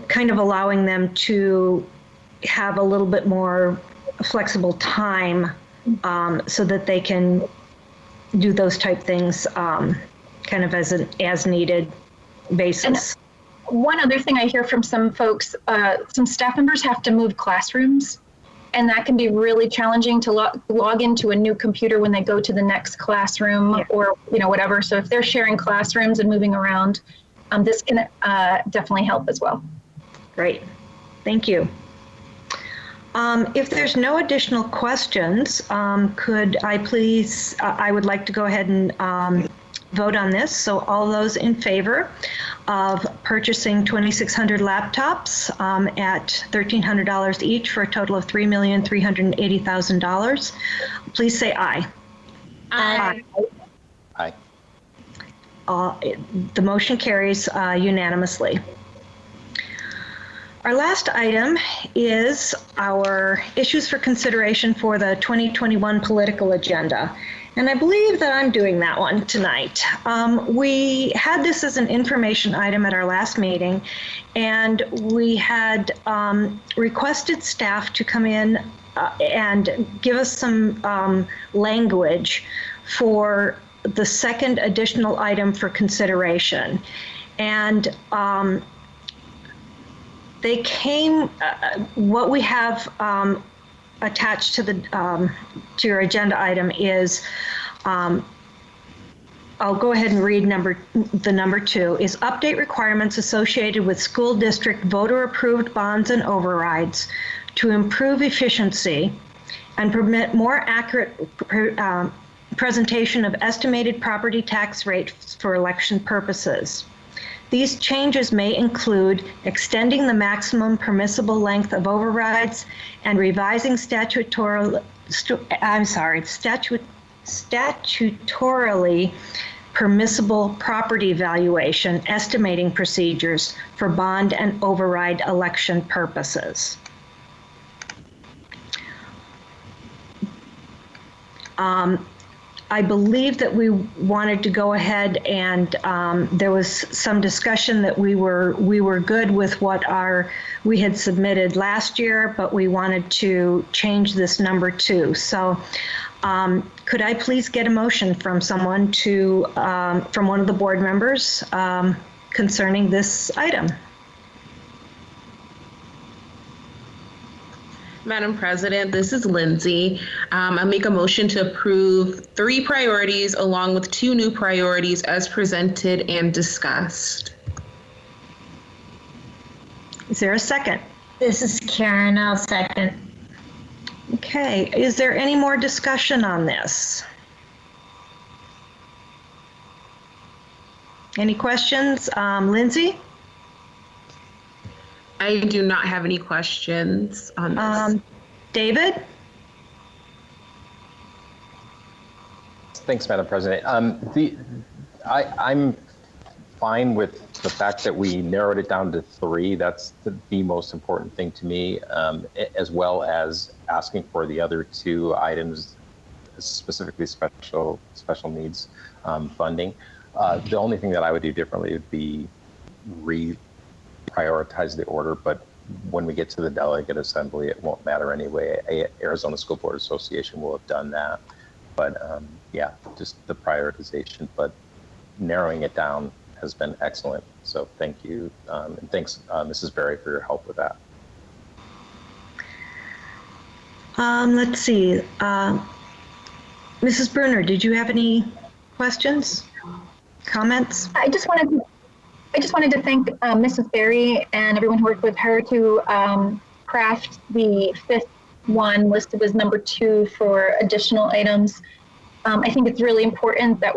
kind of allowing them to have a little bit more flexible time, so that they can do those type things kind of as needed basis. And one other thing I hear from some folks, some staff members have to move classrooms, and that can be really challenging to log into a new computer when they go to the next classroom, or whatever. So if they're sharing classrooms and moving around, this can definitely help as well. Great, thank you. If there's no additional questions, could I please, I would like to go ahead and vote on this. So all those in favor of purchasing 2,600 laptops at $1,300 each for a total of $3,380,000, please say aye. Aye. Aye. The motion carries unanimously. Our last item is our issues for consideration for the 2021 political agenda. And I believe that I'm doing that one tonight. We had this as an information item at our last meeting, and we had requested staff to come in and give us some language for the second additional item for consideration. And they came, what we have attached to the to your agenda item is, I'll go ahead and read number 2, is update requirements associated with school district voter approved bonds and overrides to improve efficiency and permit more accurate presentation of estimated property tax rates for election purposes. These changes may include extending the maximum permissible length of overrides and revising statutorily permissible property valuation estimating procedures for bond and override election purposes. I believe that we wanted to go ahead and there was some discussion that we were good with what we had submitted last year, but we wanted to change this number 2. So could I please get a motion from someone from one of the board members concerning this item? Madam President, this is Lindsay. I make a motion to approve 3 priorities along with 2 new priorities as presented and discussed. Is there a second? This is Karen. I'll second. Okay. Is there any more discussion on this? Any questions? Lindsay? I do not have any questions on this. David? Thanks, Madam President. I'm fine with the fact that we narrowed it down to 3. That's the most important thing to me, as well as asking for the other 2 items, specifically special needs funding. The only thing that I would do differently would be prioritize the order, but when we get to the delegate assembly, it won't matter anyway. Arizona School Board Association will have done that, but yeah, just the prioritization, but narrowing it down has been excellent. So thank you, and thanks, Mrs. Berry, for your help with that. Let's see. Mrs. Bruner, did you have any questions, comments? I just wanted to thank Mrs. Berry and everyone who worked with her to craft the 5th one listed as number 2 for additional items. I think it's really important that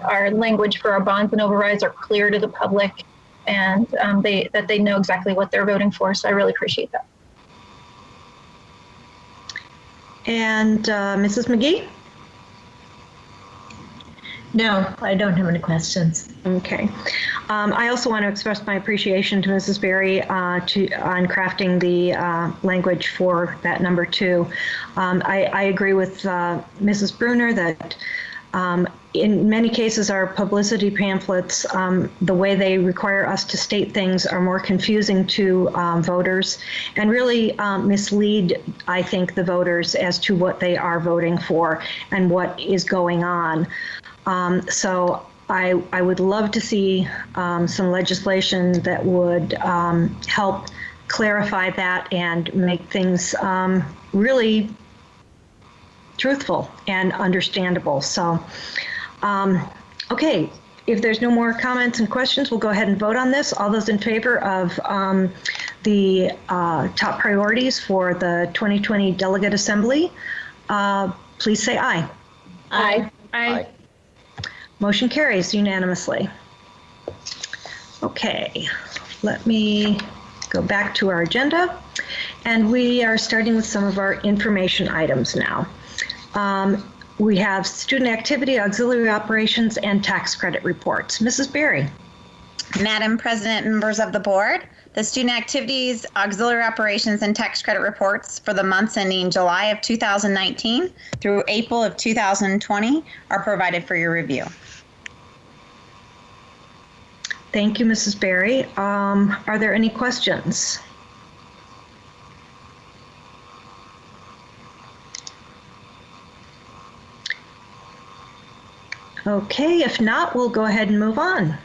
our language for our bonds and overrides are clear to the public and that they know exactly what they're voting for. So I really appreciate that. And Mrs. McGee? No, I don't have any questions. Okay. I also want to express my appreciation to Mrs. Berry on crafting the language for that number 2. I agree with Mrs. Bruner that in many cases our publicity pamphlets, the way they require us to state things are more confusing to voters and really mislead, I think, the voters as to what they are voting for and what is going on. So I would love to see some legislation that would help clarify that and make things really truthful and understandable. So, okay, if there's no more comments and questions, we'll go ahead and vote on this. All those in favor of the top priorities for the 2020 Delegate Assembly, please say aye. Aye. Aye. Motion carries unanimously. Okay, let me go back to our agenda. And we are starting with some of our information items now. We have student activity, auxiliary operations, and tax credit reports. Mrs. Berry. Madam President, members of the board, The student activities, auxiliary operations, and tax credit reports for the months ending July of 2019 through April of 2020 are provided for your review. Thank you, Mrs. Berry. Are there any questions? Okay, if not, we'll go ahead and move on.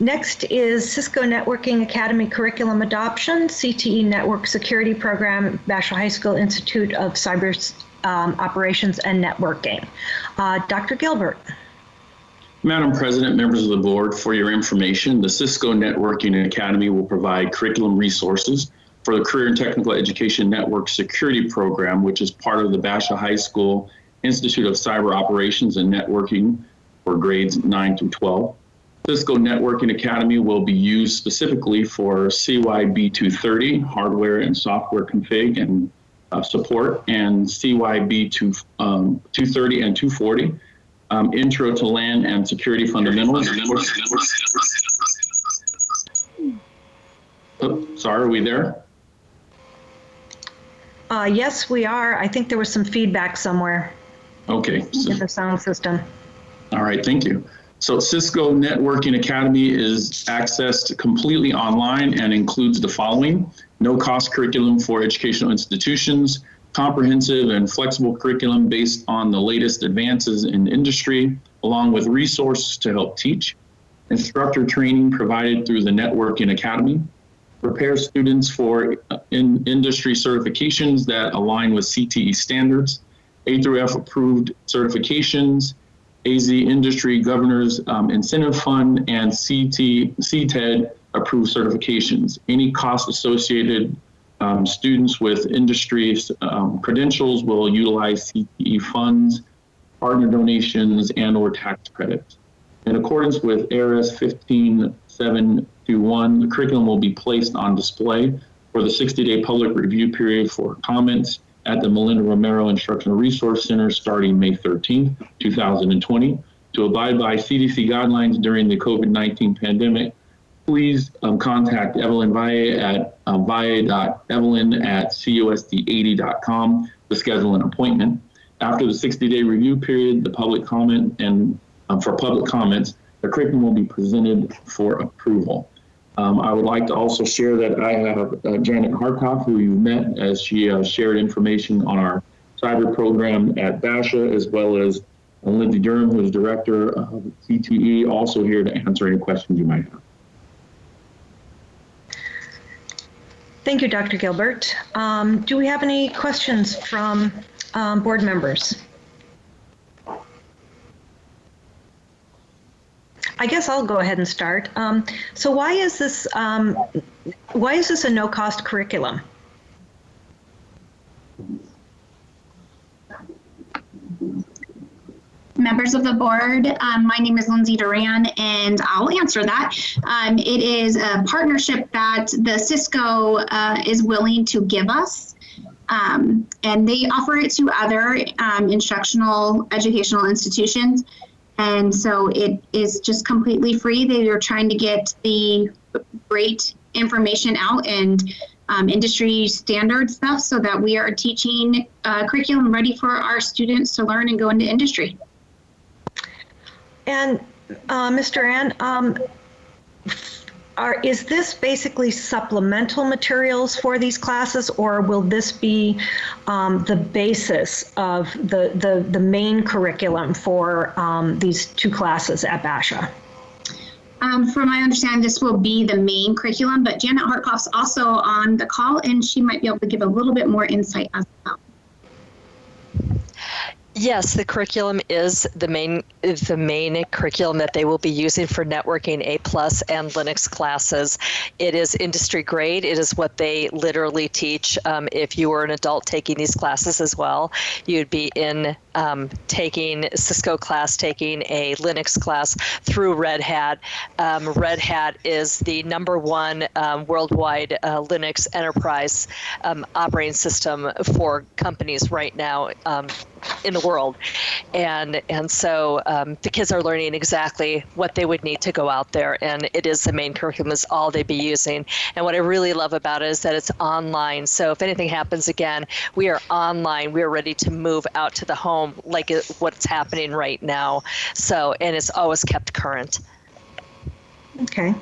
Next is Cisco Networking Academy Curriculum Adoption, CTE Network Security Program, Basha High School Institute of Cyber Operations and Networking. Dr. Gilbert. Madam President, members of the board, for your information, the Cisco Networking Academy will provide curriculum resources for the Career and Technical Education Network Security Program, which is part of the Basha High School Institute of Cyber Operations and Networking for grades 9 through 12. Cisco Networking Academy will be used specifically for CYB230, hardware and software config and support, and CYB230 and 240, intro to LAN and security fundamentals. Oh, sorry, are we there? Yes, we are. I think there was some feedback somewhere. Okay. In the sound system. All right, thank you. So Cisco Networking Academy is accessed completely online and includes the following: no-cost curriculum for educational institutions, comprehensive and flexible curriculum based on the latest advances in industry, along with resources to help teach, instructor training provided through the Networking Academy, prepare students for industry certifications that align with CTE standards, A through F approved certifications, AZ Industry Governors Incentive Fund, and CTED approved certifications. Any cost associated students with industry credentials will utilize CTE funds, partner donations, and/or tax credits. In accordance with ARS 15721, the curriculum will be placed on display for the 60-day public review period for comments at the Melinda Romero Instructional Resource Center starting May 13th, 2020. To abide by CDC guidelines during the COVID-19 pandemic, please contact Evelyn Valle at valle.evelyn@cusd80.com to schedule an appointment. After the 60-day review period, the public comment and for public comments, the curriculum will be presented for approval. I would like to also share that I have Janet Harkoff, who you met, as she shared information on our cyber program at Basha, as well as Lindsay Durham, who is director of CTE, also here to answer any questions you might have. Thank you, Dr. Gilbert. Do we have any questions from board members? I guess I'll go ahead and start. So why is this a no-cost curriculum? Members of the board, my name is Lindsay Duran, and I'll answer that. It is a partnership that the Cisco is willing to give us, and they offer it to other instructional educational institutions. And so it is just completely free. They are trying to get the great information out and industry standard stuff so that we are teaching curriculum ready for our students to learn and go into industry. And Mr. Ann, is this basically supplemental materials for these classes, or will this be the basis of the main curriculum for these two classes at Basha? From my understanding, this will be the main curriculum, but Janet Harkoff's also on the call, and she might be able to give a little bit more insight as well. Yes, the curriculum is the main curriculum that they will be using for networking A+ and Linux classes. It is industry grade. It is what they literally teach. If you were an adult taking these classes as well, you'd be in taking Cisco class, taking a Linux class through Red Hat. Red Hat is the #1 worldwide Linux enterprise operating system for companies right now in the world. And so the kids are learning exactly what they would need to go out there, and it is the main curriculum, is all they'd be using. And what I really love about it is that it's online. So if anything happens again, we are online. We are ready to move out to the home like what's happening right now. So, and it's always kept current. Okay.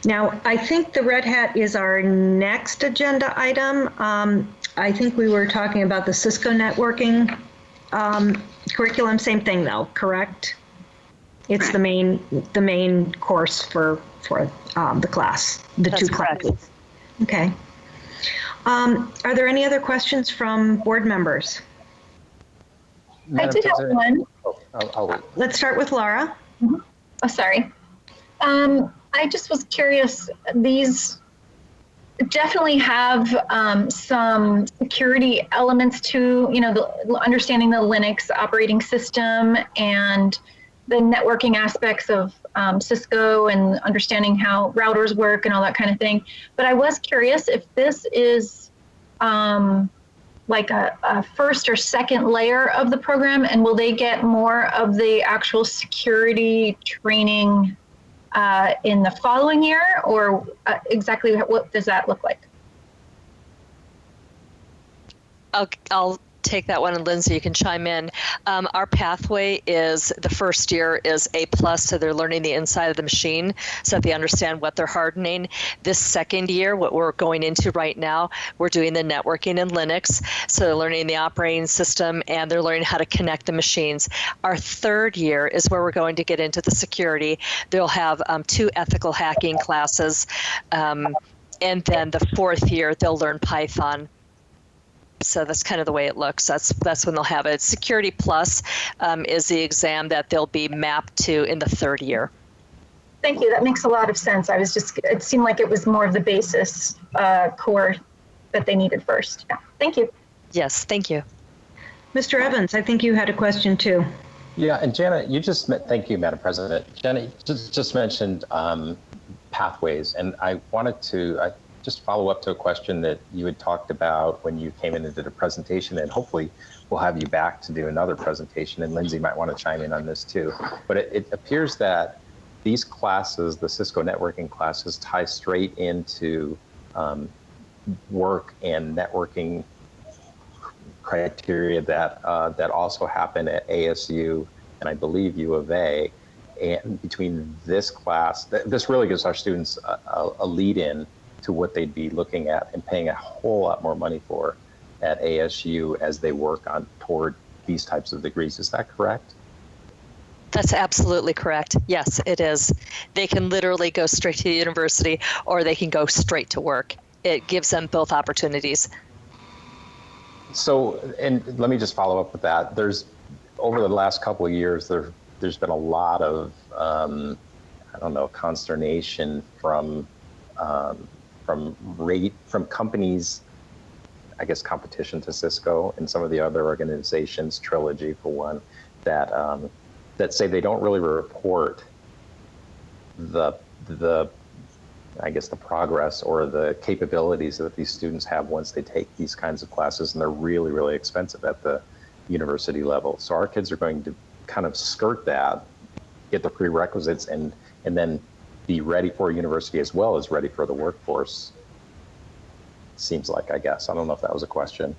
Now, I think the Red Hat is our next agenda item. I think we were talking about the Cisco networking curriculum. Same thing, though, correct? It's the main course for the class, the That's two correct. classes. Okay. Are there any other questions from board members? I did have one. Let's start with Laura. Oh, sorry. I just was curious, these definitely have some security elements to, understanding the Linux operating system and the networking aspects of Cisco and understanding how routers work and all that kind of thing. But I was curious if this is like a first or second layer of the program, and will they get more of the actual security training in the following year, or exactly what does that look like? I'll take that one, and Lindsay, you can chime in. Our pathway is the first year is A+, so they're learning the inside of the machine so that they understand what they're hardening. This second year, what we're going into right now, we're doing the networking in Linux, so they're learning the operating system and they're learning how to connect the machines. Our third year is where we're going to get into the security. They'll have 2 ethical hacking classes, and then the fourth year, they'll learn Python. So that's kind of the way it looks. That's when they'll have it. Security Plus is the exam that they'll be mapped to in the third year. Thank you. That makes a lot of sense. It seemed like it was more of the basis core that they needed first. Yeah. Thank you. Yes, thank you. Mr. Evans, I think you had a question too. Yeah, and Janet, thank you, Madam President. Janet just mentioned pathways, and I wanted to just follow up to a question that you had talked about when you came in and did a presentation, and hopefully we'll have you back to do another presentation, and Lindsay might want to chime in on this too. But it appears that these classes, the Cisco networking classes, tie straight into work and networking criteria that also happen at ASU and I believe U of A. And between this class, this really gives our students a lead in to what they'd be looking at and paying a whole lot more money for at ASU as they work toward these types of degrees. Is that correct? That's absolutely correct. Yes, it is. They can literally go straight to the university, or they can go straight to work. It gives them both opportunities. So, and let me just follow up with that. There's, over the last couple of years, there's been a lot of, consternation from companies, I guess, competition to Cisco and some of the other organizations, Trilogy for one, that say they don't really report the progress or the capabilities that these students have once they take these kinds of classes, and they're really, really expensive at the university level. So our kids are going to kind of skirt that, get the prerequisites, and then be ready for university as well as ready for the workforce. Seems like, I guess. I don't know if that was a question.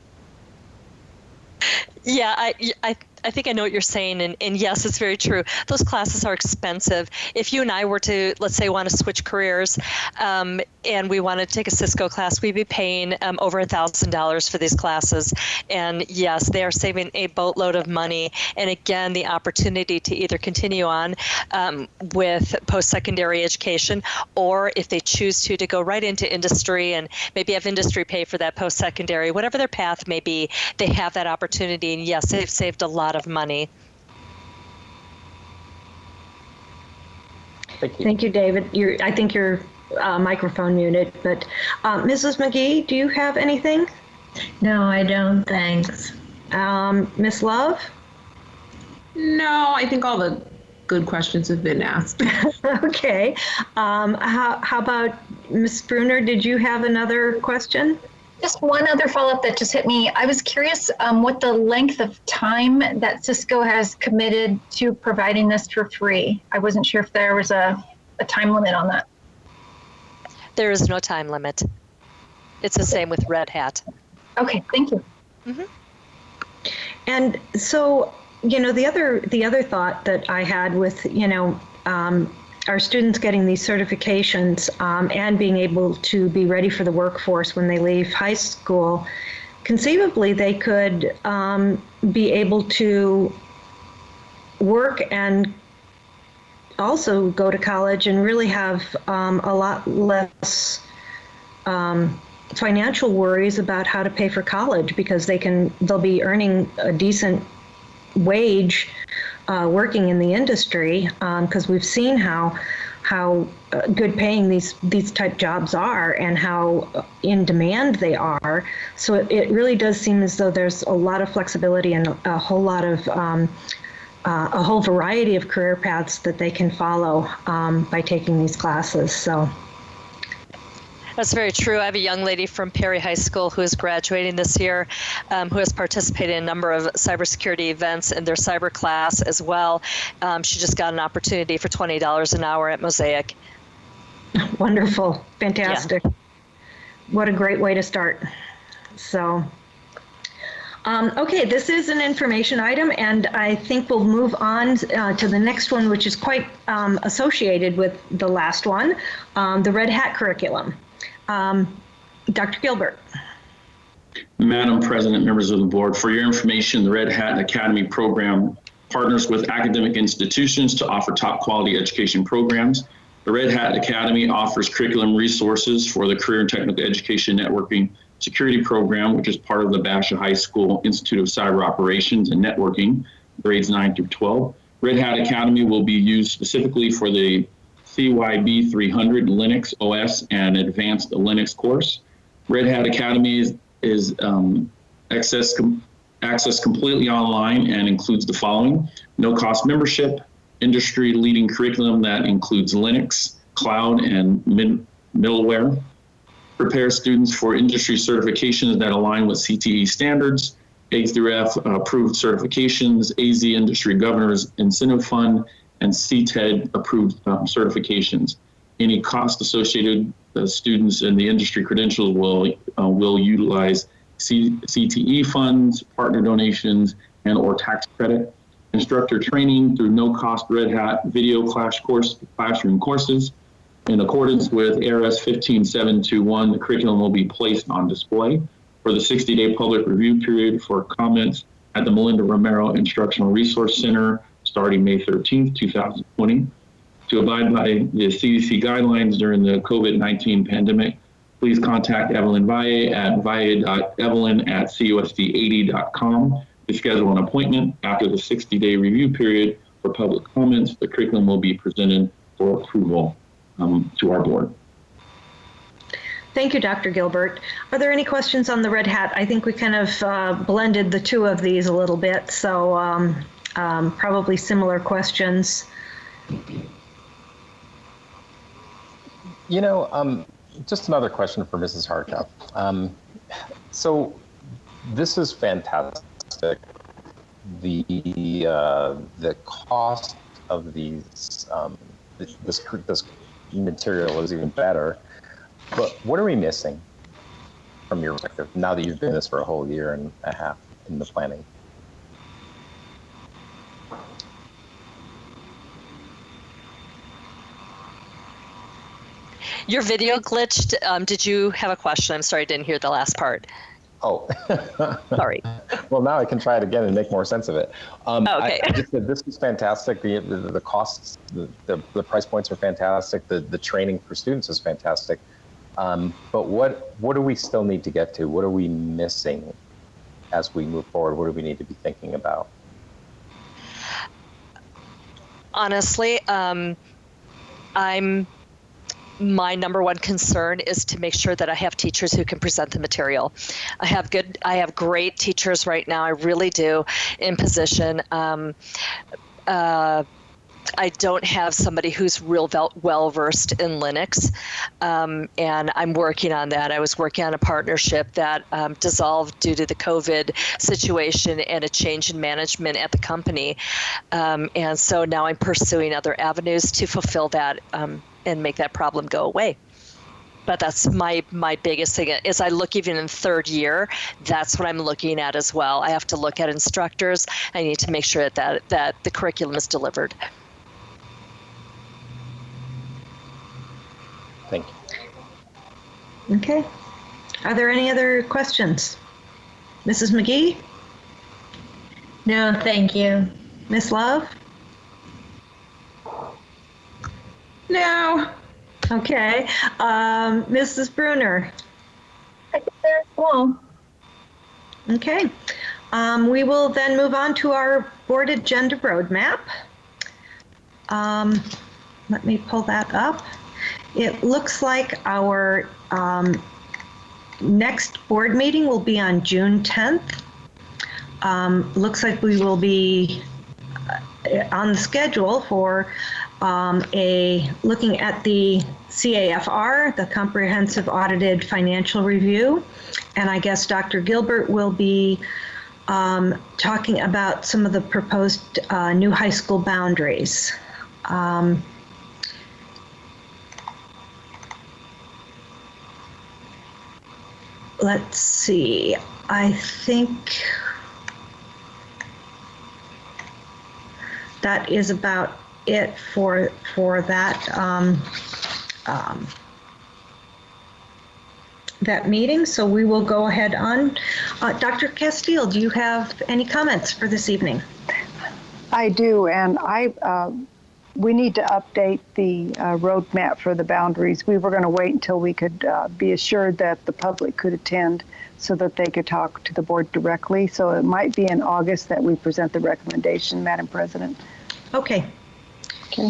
Yeah, I think I know what you're saying, and yes, it's very true. Those classes are expensive. If you and I were to, let's say, want to switch careers, and we wanted to take a Cisco class, we'd be paying over $1,000 for these classes. And yes, they are saving a boatload of money. And again, the opportunity to either continue on with post-secondary education, or if they choose to go right into industry and maybe have industry pay for that post-secondary, whatever their path may be, they have that opportunity. And yes, they've saved a lot of money. Thank you. Thank you, David. I think your microphone muted, but Mrs. McGee, do you have anything? No, I don't. Thanks. Miss Love? No, I think all the good questions have been asked. Okay. How about Ms. Bruner? Did you have another question? Just one other follow-up that just hit me. I was curious what the length of time that Cisco has committed to providing this for free. I wasn't sure if there was a time limit on that. There is no time limit. It's the same with Red Hat. Okay, thank you. Mm-hmm. And so, the other thought that I had with, our students getting these certifications and being able to be ready for the workforce when they leave high school, conceivably they could be able to work and also go to college and really have a lot less financial worries about how to pay for college, because they'll be earning a decent wage working in the industry, because we've seen how good paying these type jobs are and how in demand they are. So it really does seem as though there's a lot of flexibility and a whole lot of a whole variety of career paths that they can follow by taking these classes. So. That's very true. I have a young lady from Perry High School who is graduating this year, who has participated in a number of cybersecurity events in their cyber class as well. She just got an opportunity for $20 an hour at Mosaic. Wonderful. Fantastic. Yeah. What a great way to start. So, okay, this is an information item, and I think we'll move on to the next one, which is quite associated with the last one, the Red Hat curriculum. Dr. Gilbert. Madam President, members of the board, for your information, the Red Hat Academy program partners with academic institutions to offer top quality education programs. The Red Hat Academy offers curriculum resources for the Career and Technical Education Networking Security Program, which is part of the Basha High School Institute of Cyber Operations and Networking, grades 9 through 12. Red Hat Academy will be used specifically for the CYB 300 Linux OS and Advanced Linux course. Red Hat Academy is accessed completely online and includes the following: no cost membership, industry leading curriculum that includes Linux, cloud, and middleware, prepares students for industry certifications that align with CTE standards, A through F approved certifications, AZ Industry Governors Incentive Fund, and CTED approved certifications. Any cost associated students in the industry credentials will utilize CTE funds, partner donations, and or tax credit. Instructor training through no-cost Red Hat video classroom courses. In accordance with ARS 15721, the curriculum will be placed on display for the 60-day public review period for comments at the Melinda Romero Instructional Resource Center starting May 13th, 2020. To abide by the CDC guidelines during the COVID-19 pandemic, please contact Evelyn Valle at valle.evelyn@cusd80.com to schedule an appointment. After the 60-day review period for public comments, the curriculum will be presented for approval to our board. Thank you, Dr. Gilbert. Are there any questions on the Red Hat? I think we kind of blended the two of these a little bit, so probably similar questions. Just another question for Mrs. Harkup. So this is fantastic. The cost of these this material is even better. But what are we missing from your perspective now that you've been this for a whole year and a half in the planning? Your video glitched. Did you have a question? I'm sorry, I didn't hear the last part. Oh, sorry. Well, now I can try it again and make more sense of it. Okay. I just said this is fantastic. The costs, the price points are fantastic. The training for students is fantastic. But what do we still need to get to? What are we missing as we move forward? What do we need to be thinking about? Honestly, I'm my number one concern is to make sure that I have teachers who can present the material. I have great teachers right now. I really do in position. I don't have somebody who's real well versed in Linux, and I'm working on that. I was working on a partnership that dissolved due to the COVID situation and a change in management at the company, and so now I'm pursuing other avenues to fulfill that and make that problem go away. But that's my biggest thing. As I look even in third year, that's what I'm looking at as well. I have to look at instructors. I need to make sure that the curriculum is delivered. Thank you. Okay. Are there any other questions? Mrs. McGee? No, thank you. Miss Love? No. Okay. Mrs. Bruner? Well. Okay. We will then move on to our board agenda roadmap. Let me pull that up. It looks like our next board meeting will be on June 10th. Looks like we will be on the schedule for looking at the CAFR, the Comprehensive Audited Financial Review. And I guess Dr. Gilbert will be talking about some of the proposed new high school boundaries. Let's see, I think that is about it for that that meeting. So we will go ahead on. Dr. Castile, do you have any comments for this evening? I do, and we need to update the roadmap for the boundaries. We were going to wait until we could be assured that the public could attend so that they could talk to the board directly. So it might be in August that we present the recommendation, Madam President. Okay.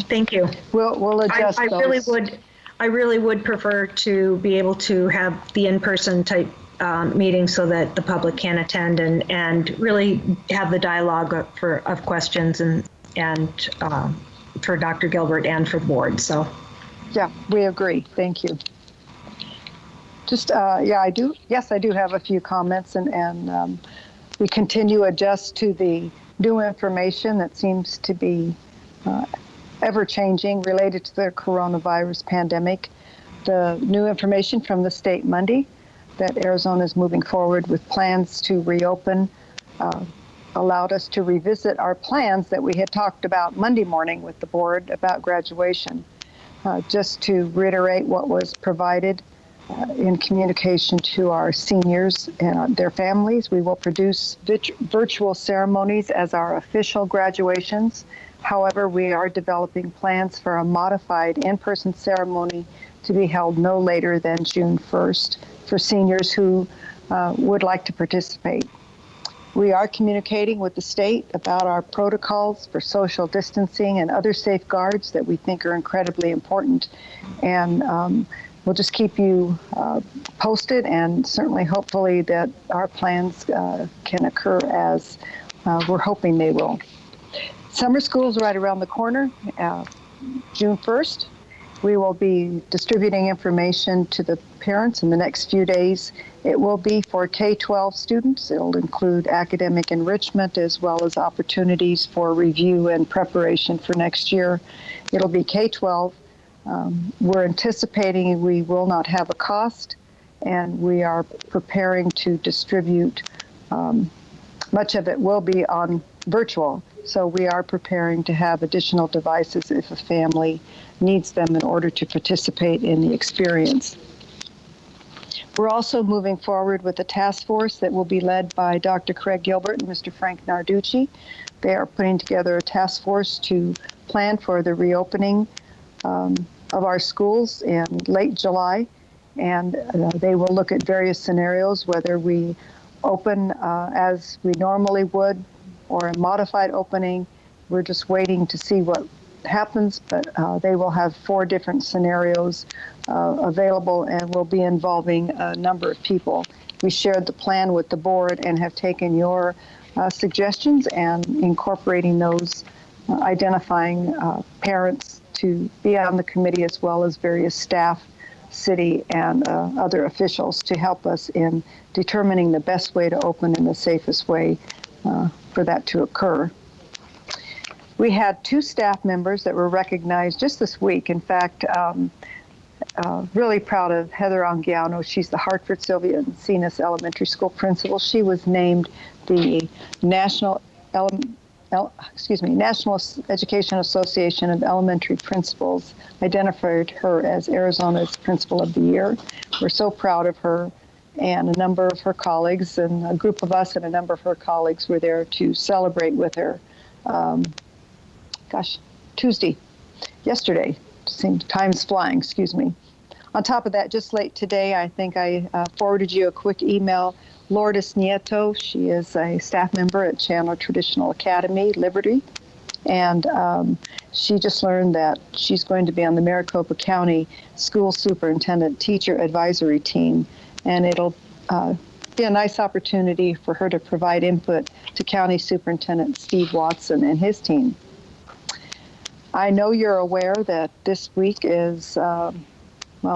Thank you. We'll adjust I really would prefer to be able to have the in-person type meeting so that the public can attend and really have the dialogue of questions and for Dr. Gilbert and for the board. So, yeah, we agree. Thank you. Just I do. Yes, I do have a few comments, and we continue to adjust to the new information that seems to be ever-changing related to the coronavirus pandemic. The new information from the state Monday that Arizona is moving forward with plans to reopen allowed us to revisit our plans that we had talked about Monday morning with the board about graduation. Just to reiterate what was provided in communication to our seniors and their families, we will produce virtual ceremonies as our official graduations. However, we are developing plans for a modified in-person ceremony to be held no later than June 1st for seniors who would like to participate. We are communicating with the state about our protocols for social distancing and other safeguards that we think are incredibly important. And we'll just keep you posted, and certainly hopefully that our plans can occur as we're hoping they will. Summer school is right around the corner, June 1st. We will be distributing information to the parents in the next few days. It will be for K-12 students. It'll include academic enrichment as well as opportunities for review and preparation for next year. It'll be K-12. We're anticipating we will not have a cost, and we are preparing to distribute. Much of it will be on virtual, so we are preparing to have additional devices if a family needs them in order to participate in the experience. We're also moving forward with a task force that will be led by Dr. Craig Gilbert and Mr. Frank Narducci. They are putting together a task force to plan for the reopening of our schools in late July, and they will look at various scenarios, whether we open as we normally would or a modified opening. We're just waiting to see what happens, but they will have 4 different scenarios available and will be involving a number of people. We shared the plan with the board and have taken your suggestions and incorporating those, identifying parents to be on the committee as well as various staff, city, and other officials to help us in determining the best way to open and the safest way for that to occur. We had 2 staff members that were recognized just this week. In fact, really proud of Heather Anguiano. She's the Hartford Sylvia Encinas Elementary School principal. She was named the National Education Association of Elementary Principals identified her as Arizona's Principal of the Year. We're so proud of her, and a number of her colleagues, and a group of us and a number of her colleagues were there to celebrate with her. Yesterday. Seems time's flying, excuse me. On top of that, just late today, I think I forwarded you a quick email. Lourdes Nieto, she is a staff member at Chandler Traditional Academy, Liberty, and she just learned that she's going to be on the Maricopa County School Superintendent Teacher Advisory Team, and it'll be a nice opportunity for her to provide input to County Superintendent Steve Watson and his team. I know you're aware that this week is,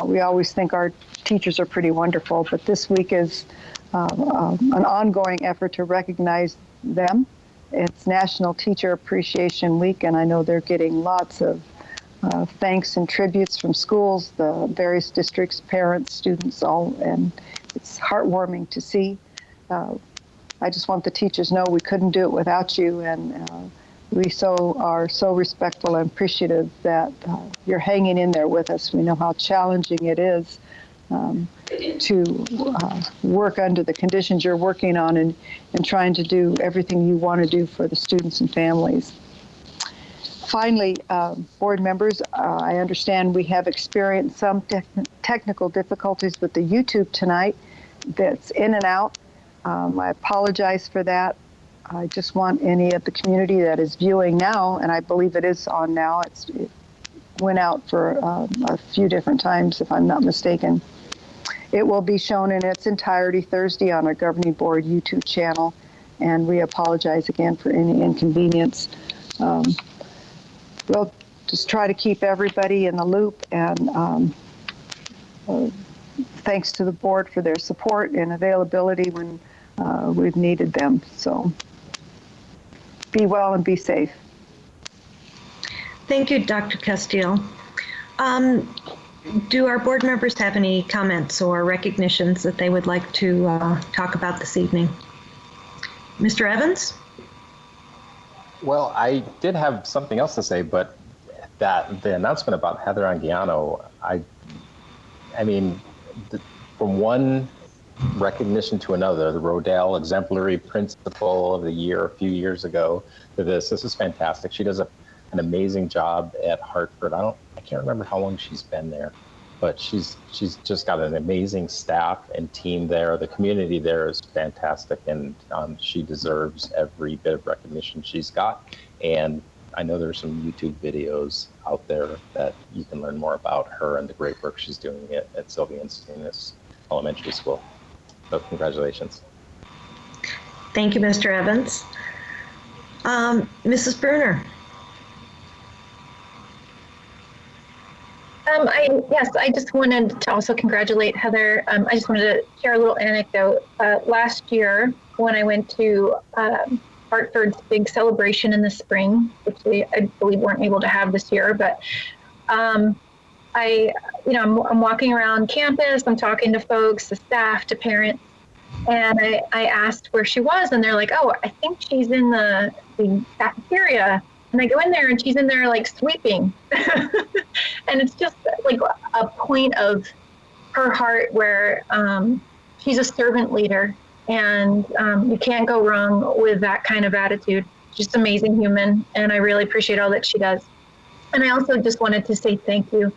we always think our teachers are pretty wonderful, but this week is an ongoing effort to recognize them. It's National Teacher Appreciation Week, and I know they're getting lots of thanks and tributes from schools, the various districts, parents, students, all, and it's heartwarming to see. I just want the teachers to know we couldn't do it without you, and we are so respectful and appreciative that you're hanging in there with us. We know how challenging it is to work under the conditions you're working on and trying to do everything you want to do for the students and families. Finally, board members, I understand we have experienced some technical difficulties with the YouTube tonight that's in and out. I apologize for that. I just want any of the community that is viewing now, and I believe it is on now, it went out for a few different times, if I'm not mistaken. It will be shown in its entirety Thursday on our governing board YouTube channel, and we apologize again for any inconvenience. We'll just try to keep everybody in the loop, and thanks to the board for their support and availability when we've needed them. So be well and be safe. Thank you, Dr. Castillo. Do our board members have any comments or recognitions that they would like to talk about this evening? Mr. Evans? Well, I did have something else to say, but that the announcement about Heather Anguiano, I mean, from one recognition to another, the Rodale Exemplary Principal of the Year a few years ago to this is fantastic. She does an amazing job at Hartford. I can't remember how long she's been there, but she's just got an amazing staff and team there. The community there is fantastic, and she deserves every bit of recognition she's got. And I know there's some YouTube videos out there that you can learn more about her and the great work she's doing at Sylvia Encinas Elementary School. So congratulations. Thank you, Mr. Evans. Mrs. Bruner. I just wanted to also congratulate Heather. I just wanted to share a little anecdote. Last year, when I went to Hartford's big celebration in the spring, which I believe weren't able to have this year, but I'm walking around campus, I'm talking to folks, the staff, to parents, and I asked where she was, and they're like, oh, I think she's in the cafeteria. And I go in there, and she's in there like sweeping. And it's just like a point of her heart where she's a servant leader, and you can't go wrong with that kind of attitude. Just amazing human, and I really appreciate all that she does. And I also just wanted to say thank you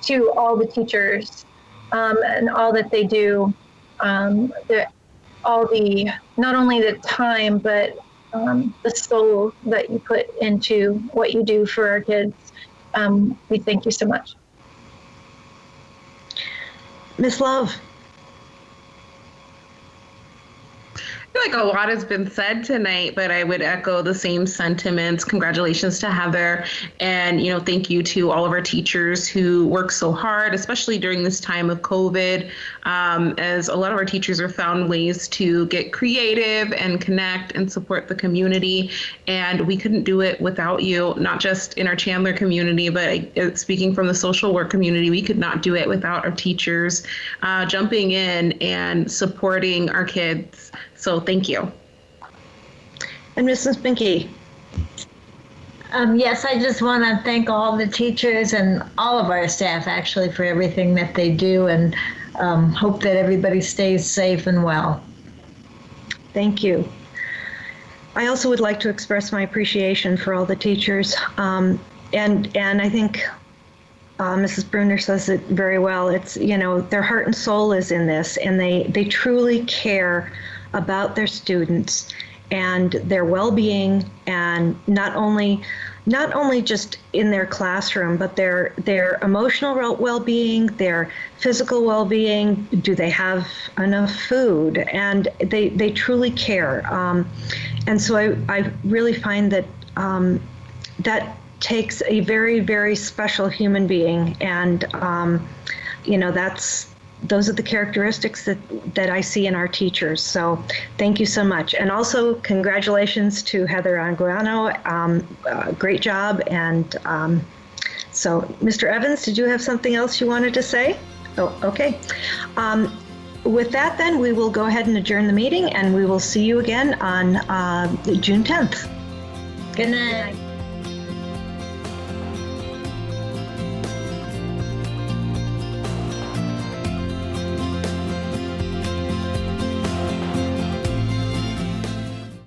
to all the teachers and all that they do. Not only the time, but the soul that you put into what you do for our kids. We thank you so much. Miss Love. I feel like a lot has been said tonight, but I would echo the same sentiments. Congratulations to Heather, and thank you to all of our teachers who work so hard, especially during this time of COVID, as a lot of our teachers have found ways to get creative and connect and support the community. And we couldn't do it without you, not just in our Chandler community, but speaking from the social work community, we could not do it without our teachers jumping in and supporting our kids. So thank you. And Mrs. Binky. Yes, I just want to thank all the teachers and all of our staff actually for everything that they do, and hope that everybody stays safe and well. Thank you. I also would like to express my appreciation for all the teachers. And I think Mrs. Bruner says it very well. It's, their heart and soul is in this, and they truly care about their students and their well-being, and not only just in their classroom, but their emotional well-being, their physical well-being. Do they have enough food? And they truly care. And so I really find that that takes a very, very special human being, and those are the characteristics that I see in our teachers. So thank you so much. And also congratulations to Heather Anguiano. Great job. And so Mr. Evans, did you have something else you wanted to say? Oh, okay. With that, then we will go ahead and adjourn the meeting, and we will see you again on June 10th. Good night.